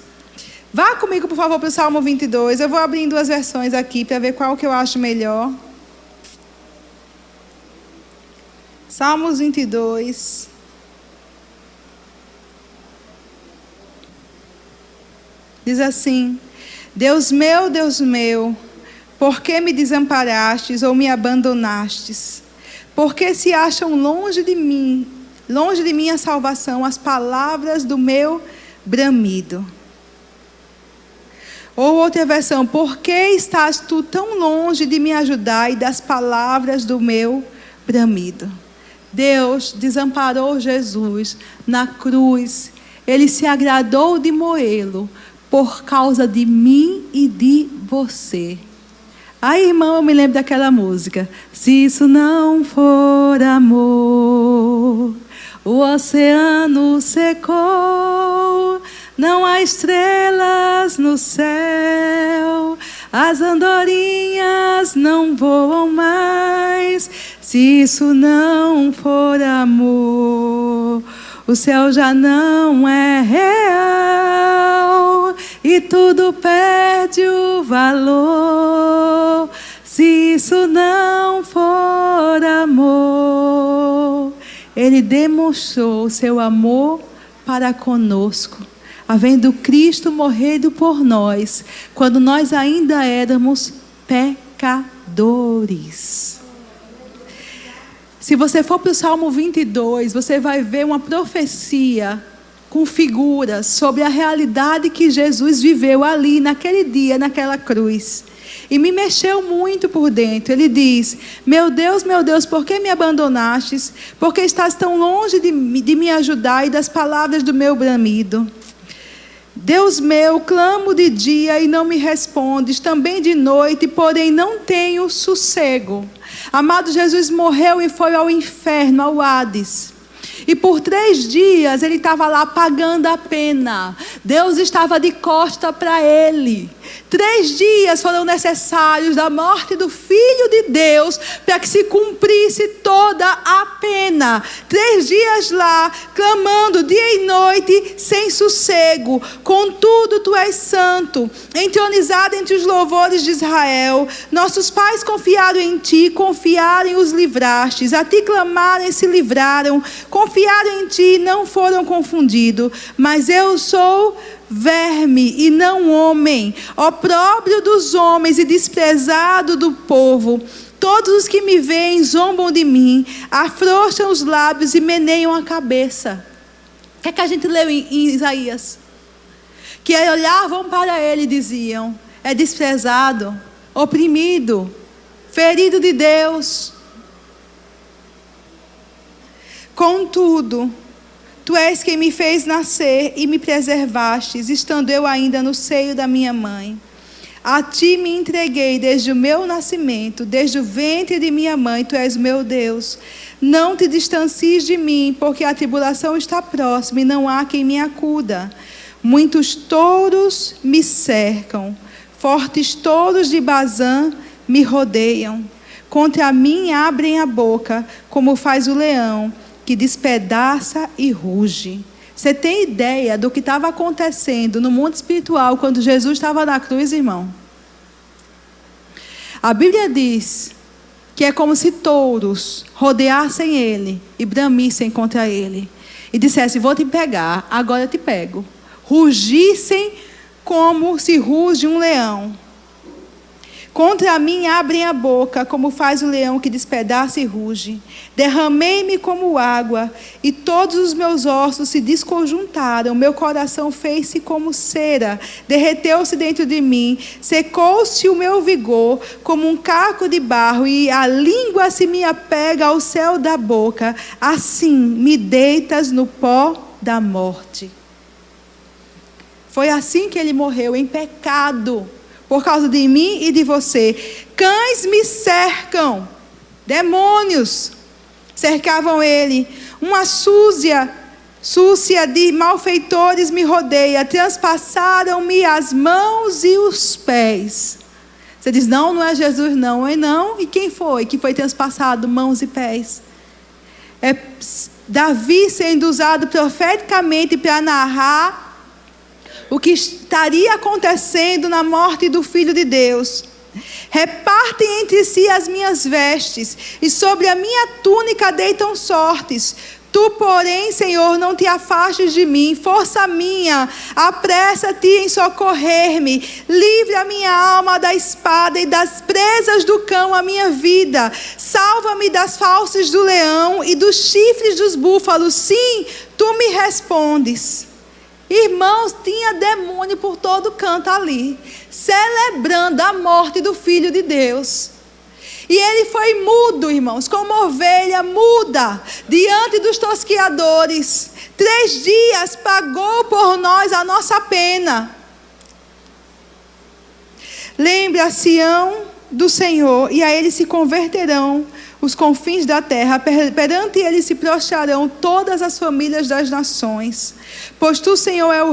Vá comigo, por favor, para o Salmo 22. Eu vou abrir em duas versões aqui, para ver qual que eu acho melhor. Salmos 22. Diz assim: Deus meu, por que me desamparastes ou me abandonastes? Porque se acham longe de mim a salvação, as palavras do meu bramido. Ou outra versão: por que estás tu tão longe de me ajudar e das palavras do meu bramido? Deus desamparou Jesus na cruz. Ele se agradou de moê-lo por causa de mim e de você. Aí, irmão, eu me lembro daquela música: se isso não for amor, o oceano secou, não há estrelas no céu, as andorinhas não voam mais. Se isso não for amor, o céu já não é real e tudo perde o valor. Se isso não for amor, ele demonstrou seu amor para conosco, havendo Cristo morrido por nós, quando nós ainda éramos pecadores. Se você for para o Salmo 22, você vai ver uma profecia com figuras sobre a realidade que Jesus viveu ali, naquele dia, naquela cruz. E me mexeu muito por dentro. Ele diz: meu Deus, por que me abandonastes? Porque estás tão longe de me ajudar e das palavras do meu bramido. Deus meu, clamo de dia e não me respondes, também de noite, porém não tenho sossego. Amado, Jesus morreu e foi ao inferno, ao Hades. E por 3 dias ele estava lá pagando a pena. Deus estava de costa para ele. 3 dias foram necessários da morte do Filho de Deus para que se cumprisse toda a pena. 3 dias lá, clamando dia e noite, sem sossego. Contudo, tu és santo, entronizado entre os louvores de Israel. Nossos pais confiaram em ti, confiaram e os livrastes. A ti clamaram e se livraram. Confiaram em ti e não foram confundidos. Mas eu sou verme e não homem, opróbrio dos homens e desprezado do povo. Todos os que me veem zombam de mim, afrouxam os lábios e meneiam a cabeça. O que a gente leu em Isaías? Que olhavam para ele e diziam: é desprezado, oprimido, ferido de Deus. Contudo, tu és quem me fez nascer e me preservastes, estando eu ainda no seio da minha mãe. A ti me entreguei desde o meu nascimento, desde o ventre de minha mãe, tu és meu Deus. Não te distancies de mim, porque a tribulação está próxima e não há quem me acuda. Muitos touros me cercam, fortes touros de Bazã me rodeiam. Contra mim abrem a boca, como faz o leão, que despedaça e ruge. Você tem ideia do que estava acontecendo no mundo espiritual quando Jesus estava na cruz, irmão? A Bíblia diz que é como se touros rodeassem ele e bramissem contra ele. E dissessem: vou te pegar, agora eu te pego. Rugissem como se ruge um leão. Contra mim abrem a boca, como faz o leão que despedaça e ruge. Derramei-me como água, e todos os meus ossos se desconjuntaram. Meu coração fez-se como cera, derreteu-se dentro de mim. Secou-se o meu vigor, como um caco de barro, e a língua se me apega ao céu da boca. Assim me deitas no pó da morte. Foi assim que ele morreu, em pecado. Por causa de mim e de você. Cães me cercam. Demônios cercavam ele. Uma súcia de malfeitores me rodeia. Transpassaram-me as mãos e os pés. Você diz: não, não é Jesus, não. É não. E quem foi que foi transpassado mãos e pés? É Davi sendo usado profeticamente para narrar o que estaria acontecendo na morte do Filho de Deus. Repartem entre si as minhas vestes, e sobre a minha túnica deitam sortes. Tu, porém, Senhor, não te afastes de mim. Força minha, apressa-te em socorrer-me. Livre a minha alma da espada e das presas do cão a minha vida. Salva-me das fauces do leão e dos chifres dos búfalos. Sim, tu me respondes. Irmãos, tinha demônio por todo canto ali, celebrando a morte do Filho de Deus. E ele foi mudo, irmãos, como ovelha muda, diante dos tosqueadores. 3 dias pagou por nós a nossa pena. Lembre a Sião do Senhor, e a ele se converterão os confins da terra. Perante ele se prostrarão todas as famílias das nações. Pois do Senhor é o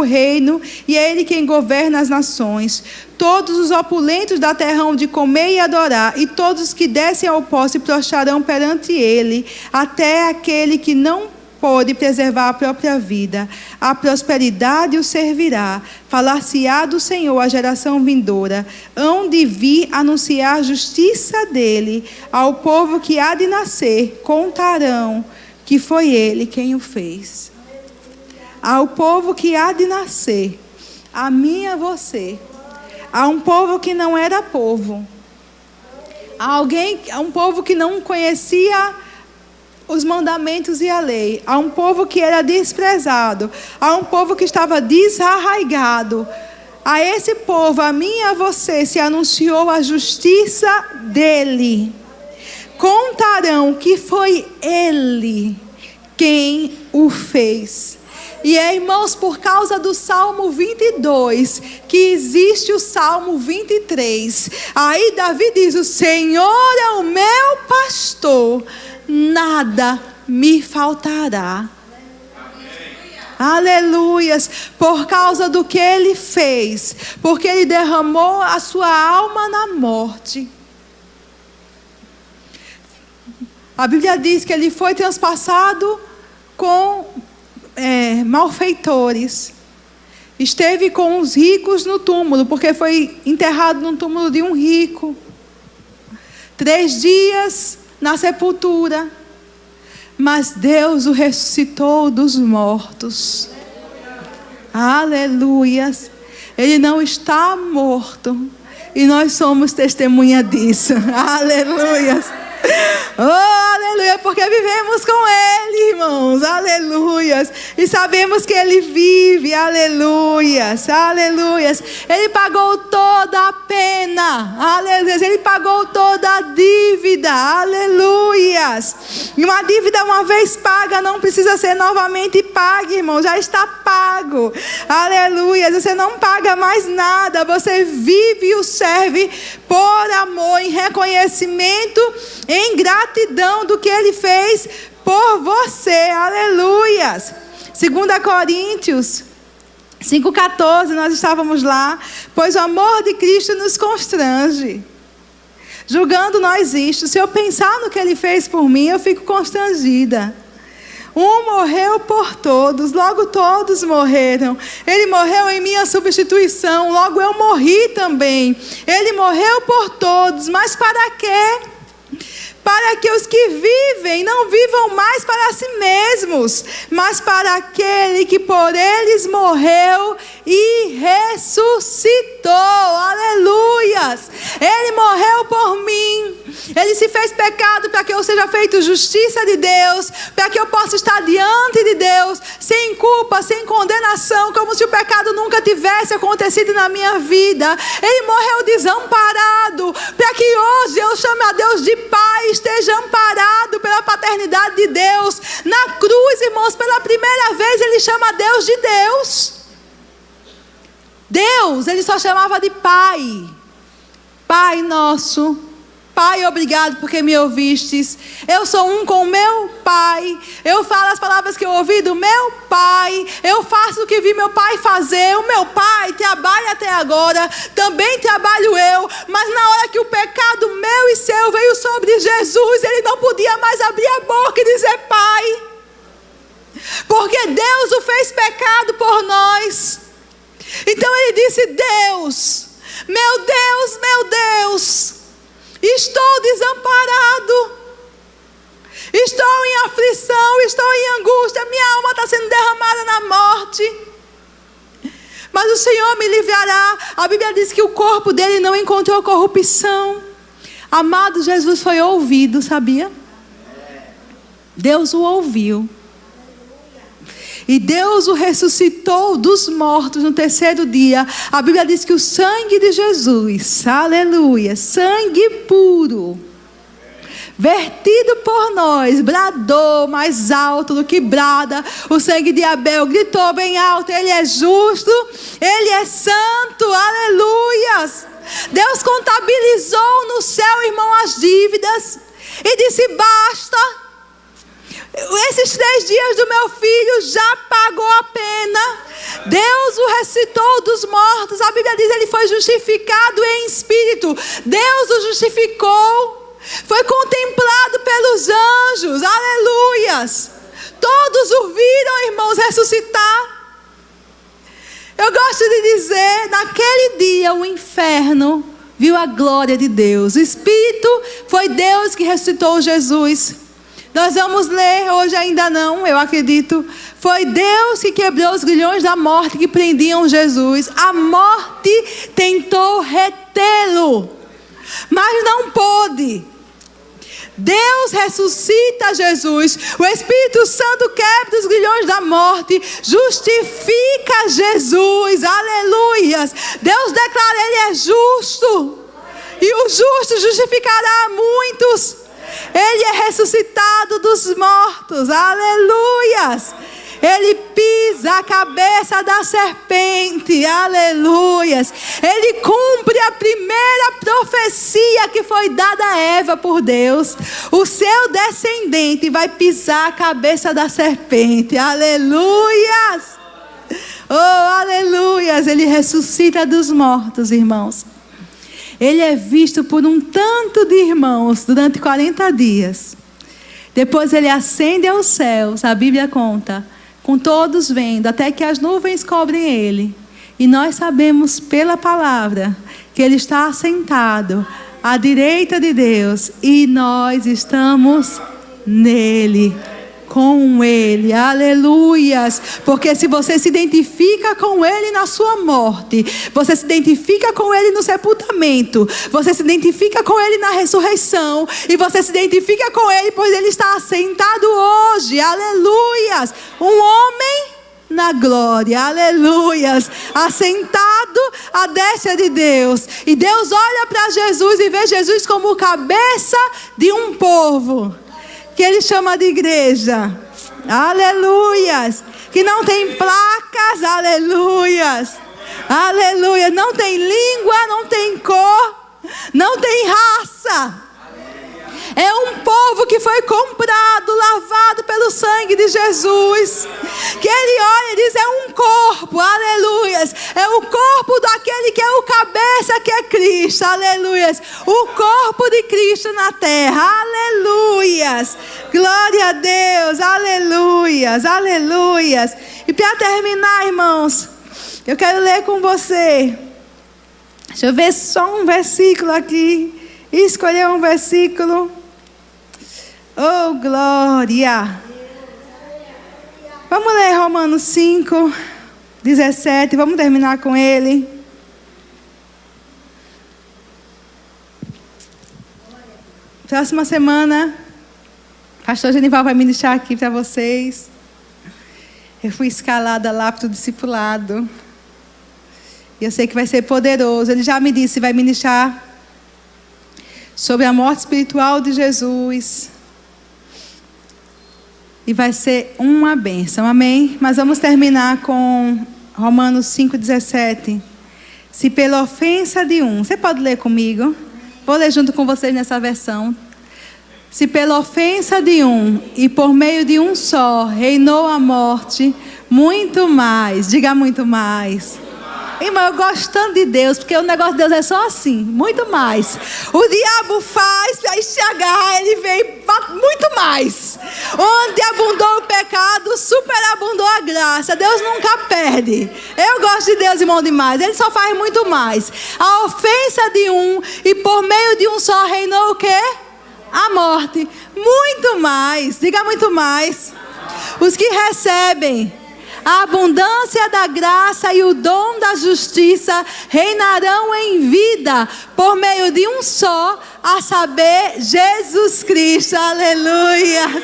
reino, e é ele quem governa as nações. Todos os opulentos da terra hão de comer e adorar, e todos os que descem ao pó se prostrarão perante ele, até aquele que não pode preservar a própria vida. A prosperidade o servirá. Falar-se-á do Senhor a geração vindoura. Hão de vir anunciar a justiça dele. Ao povo que há de nascer, contarão que foi ele quem o fez. Ao povo que há de nascer, a mim e a você. A um povo que não era povo. A um povo que não conhecia os mandamentos e a lei. A um povo que era desprezado. A um povo que estava desarraigado. A esse povo, a mim e a você, se anunciou a justiça dele. Contarão que foi ele quem o fez. E irmãos, por causa do Salmo 22, que existe o Salmo 23. Aí Davi diz: o Senhor é o meu pastor, nada me faltará. Aleluias, por causa do que ele fez, porque ele derramou a sua alma na morte. A Bíblia diz que ele foi transpassado com malfeitores. Esteve com os ricos no túmulo, porque foi enterrado no túmulo de um rico. 3 dias na sepultura. Mas Deus o ressuscitou dos mortos. Aleluias. Ele não está morto. E nós somos testemunha disso. Aleluias. Oh, aleluia, porque vivemos com ele, irmão. irmãos, aleluias. E sabemos que Ele vive, aleluias, aleluias. Ele pagou toda a pena, aleluias. Ele pagou toda a dívida, aleluias. E uma dívida uma vez paga não precisa ser novamente paga, irmão, já está pago, aleluias. Você não paga mais nada, você vive e o serve por amor, em reconhecimento, em gratidão do que Ele fez por você, aleluias. 2 Coríntios 5,14, nós estávamos lá. Pois o amor de Cristo nos constrange, julgando nós isto: se eu pensar no que Ele fez por mim, eu fico constrangida. Um morreu por todos, logo todos morreram. Ele morreu em minha substituição, logo eu morri também. Ele morreu por todos, mas para quê? Para que os que vivem não vivam mais para si mesmos, mas para aquele que por eles morreu e ressuscitou, aleluias. Ele morreu por mim, Ele se fez pecado para que eu seja feito justiça de Deus, para que eu possa estar diante de Deus, sem culpa, sem condenação, como se o pecado nunca tivesse acontecido na minha vida. Ele morreu desamparado, para que hoje eu chame a Deus de Pai, esteja amparado pela paternidade de Deus. Na cruz, irmãos, pela primeira vez Ele chama a Deus de Deus. Deus, Ele só chamava de Pai. Pai nosso, Pai, obrigado porque me ouvistes. Eu sou um com o meu Pai. Eu falo as palavras que eu ouvi do meu Pai. Eu faço o que vi meu Pai fazer. O meu Pai trabalha até agora, também trabalho eu. Mas na hora que o pecado meu e seu veio sobre Jesus, Ele não podia mais abrir a boca e dizer Pai, porque Deus o fez pecado por nós. Então Ele disse: Deus, meu Deus, meu Deus, estou desamparado, estou em aflição, estou em angústia, minha alma está sendo derramada na morte, mas o Senhor me livrará. A Bíblia diz que o corpo dele não encontrou corrupção. Amado, Jesus foi ouvido, sabia? Deus o ouviu. E Deus o ressuscitou dos mortos no terceiro dia. A Bíblia diz que o sangue de Jesus, aleluia, sangue puro, vertido por nós, bradou mais alto do que brada o sangue de Abel. Gritou bem alto: Ele é justo, Ele é santo, aleluias. Deus contabilizou no céu, irmão, as dívidas e disse: basta. Esses 3 dias do meu filho já pagou a pena. Deus o ressuscitou dos mortos. A Bíblia diz: Ele foi justificado em espírito. Deus o justificou. Foi contemplado pelos anjos, aleluias. Todos o viram, irmãos, ressuscitar. Eu gosto de dizer, naquele dia o inferno viu a glória de Deus. O Espírito, foi Deus que ressuscitou Jesus. Nós vamos ler, hoje ainda não, eu acredito. Foi Deus que quebrou os grilhões da morte que prendiam Jesus. A morte tentou retê-lo, mas não pôde. Deus ressuscita Jesus. O Espírito Santo quebra os grilhões da morte, justifica Jesus, aleluias. Deus declara: Ele é justo, e o justo justificará muitos. Ele é ressuscitado dos mortos, aleluias. Ele pisa a cabeça da serpente, aleluias. Ele cumpre a primeira profecia que foi dada a Eva por Deus. O seu descendente vai pisar a cabeça da serpente, aleluias. Oh, aleluias. Ele ressuscita dos mortos, irmãos. Ele é visto por um tanto de irmãos durante 40 dias. Depois Ele ascende aos céus, a Bíblia conta, com todos vendo, até que as nuvens cobrem Ele. E nós sabemos pela palavra que Ele está assentado à direita de Deus. E nós estamos nele, com Ele, aleluias. Porque se você se identifica com Ele na sua morte, você se identifica com Ele no sepultamento, você se identifica com Ele na ressurreição, e você se identifica com Ele pois Ele está assentado hoje, glória, aleluias. Um homem na glória, aleluias, assentado à destra de Deus. E Deus olha para Jesus e vê Jesus como cabeça de um povo, que Ele chama de igreja, aleluias, que não tem placas, aleluias, aleluia, não tem língua, não tem cor, não tem raça. É um povo que foi comprado, lavado pelo sangue de Jesus. Que Ele olha e diz, é um corpo, aleluias. É o corpo daquele que é o cabeça, que é Cristo, aleluias. O corpo de Cristo na terra, aleluias. Glória a Deus, aleluias, aleluias. E para terminar, irmãos, eu quero ler com você. Deixa eu ver só um versículo aqui. Escolher um versículo. Oh, glória. Vamos ler Romanos 5, 17. Vamos terminar com ele. Próxima semana, pastor Genival vai ministrar aqui para vocês. Eu fui escalada lá para o discipulado. E eu sei que vai ser poderoso. Ele já me disse, vai ministrar sobre a morte espiritual de Jesus. E vai ser uma bênção, amém? Mas vamos terminar com Romanos 5,17. Se pela ofensa de um, você pode ler comigo? Vou ler junto com vocês nessa versão. Se pela ofensa de um e por meio de um só reinou a morte, muito mais, diga muito mais. Irmão, eu gosto tanto de Deus, porque o negócio de Deus é só assim, muito mais. O diabo faz para estragar, ele vem muito mais. Onde abundou o pecado, superabundou a graça. Deus nunca perde. Eu gosto de Deus, irmão, demais. Ele só faz muito mais. A ofensa de um e por meio de um só reinou o quê? A morte. Muito mais, diga muito mais. Os que recebem a abundância da graça e o dom da justiça reinarão em vida por meio de um só, a saber, Jesus Cristo. Aleluia.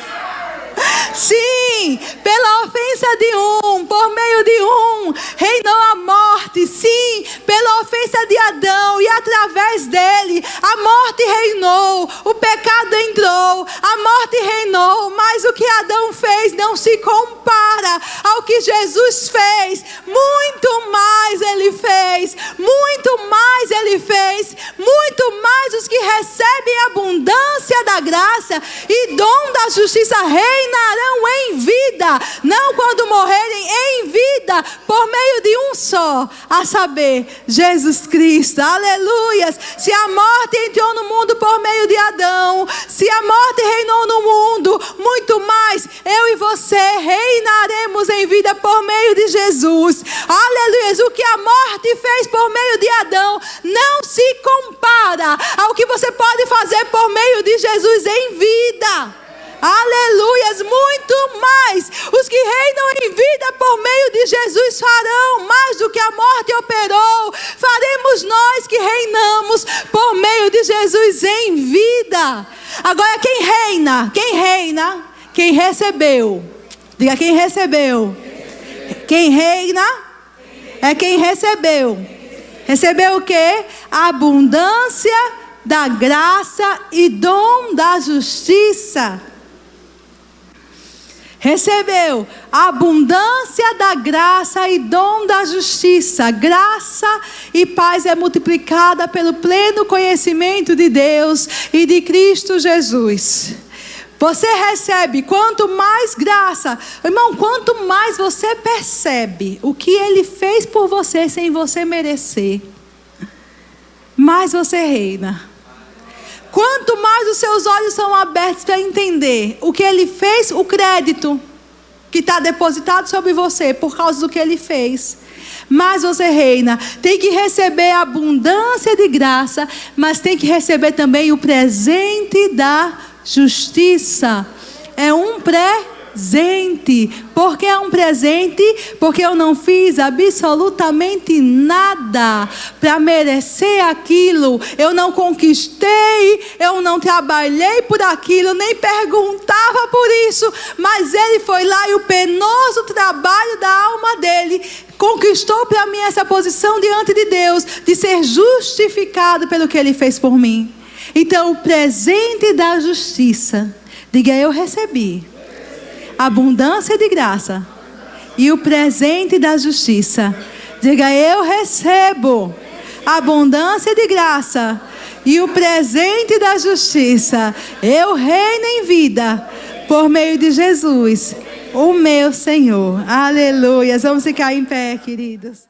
Sim, pela ofensa de um, por meio de um, reinou a morte. Sim, pela ofensa de Adão e através dele, a morte reinou, o pecado entrou, a morte reinou. Mas o que Adão fez não se compara ao que Jesus fez. Muito mais ele fez, muito mais ele fez, muito mais os que recebem a abundância da graça e dom da justiça reinarão em vida, não quando morrerem, em vida, por meio de um só, a saber, Jesus Cristo. Aleluias. Se a morte entrou no mundo por meio de Adão, se a morte reinou no mundo, muito mais eu e você reinaremos em vida por meio de Jesus. Aleluias. O que a morte fez por meio de Adão não se compara ao que você pode fazer por meio de Jesus em vida. Aleluias, muito mais. Os que reinam em vida por meio de Jesus farão mais do que a morte operou. Faremos nós que reinamos por meio de Jesus em vida. Agora quem reina? Quem reina? Quem recebeu. Diga quem recebeu. Quem reina é quem recebeu. Recebeu o quê? A abundância da graça e dom da justiça. Recebeu a abundância da graça e dom da justiça. Graça e paz é multiplicada pelo pleno conhecimento de Deus e de Cristo Jesus. Você recebe, quanto mais graça, irmão, quanto mais você percebe o que Ele fez por você sem você merecer, mais você reina. Quanto mais os seus olhos são abertos para entender o que Ele fez, o crédito que está depositado sobre você por causa do que Ele fez, mais você reina. Tem que receber a abundância de graça, mas tem que receber também o presente da justiça. É um presente. presente. Por que é um presente? Porque eu não fiz absolutamente nada para merecer aquilo. Eu não conquistei, eu não trabalhei por aquilo, nem perguntava por isso. Mas Ele foi lá e o penoso trabalho da alma dele conquistou para mim essa posição diante de Deus, de ser justificado pelo que Ele fez por mim. Então, o presente da justiça, diga: eu recebi abundância de graça. E o presente da justiça, diga: eu recebo abundância de graça. E o presente da justiça, eu reino em vida por meio de Jesus, o meu Senhor. Aleluia. Vamos ficar em pé, queridos.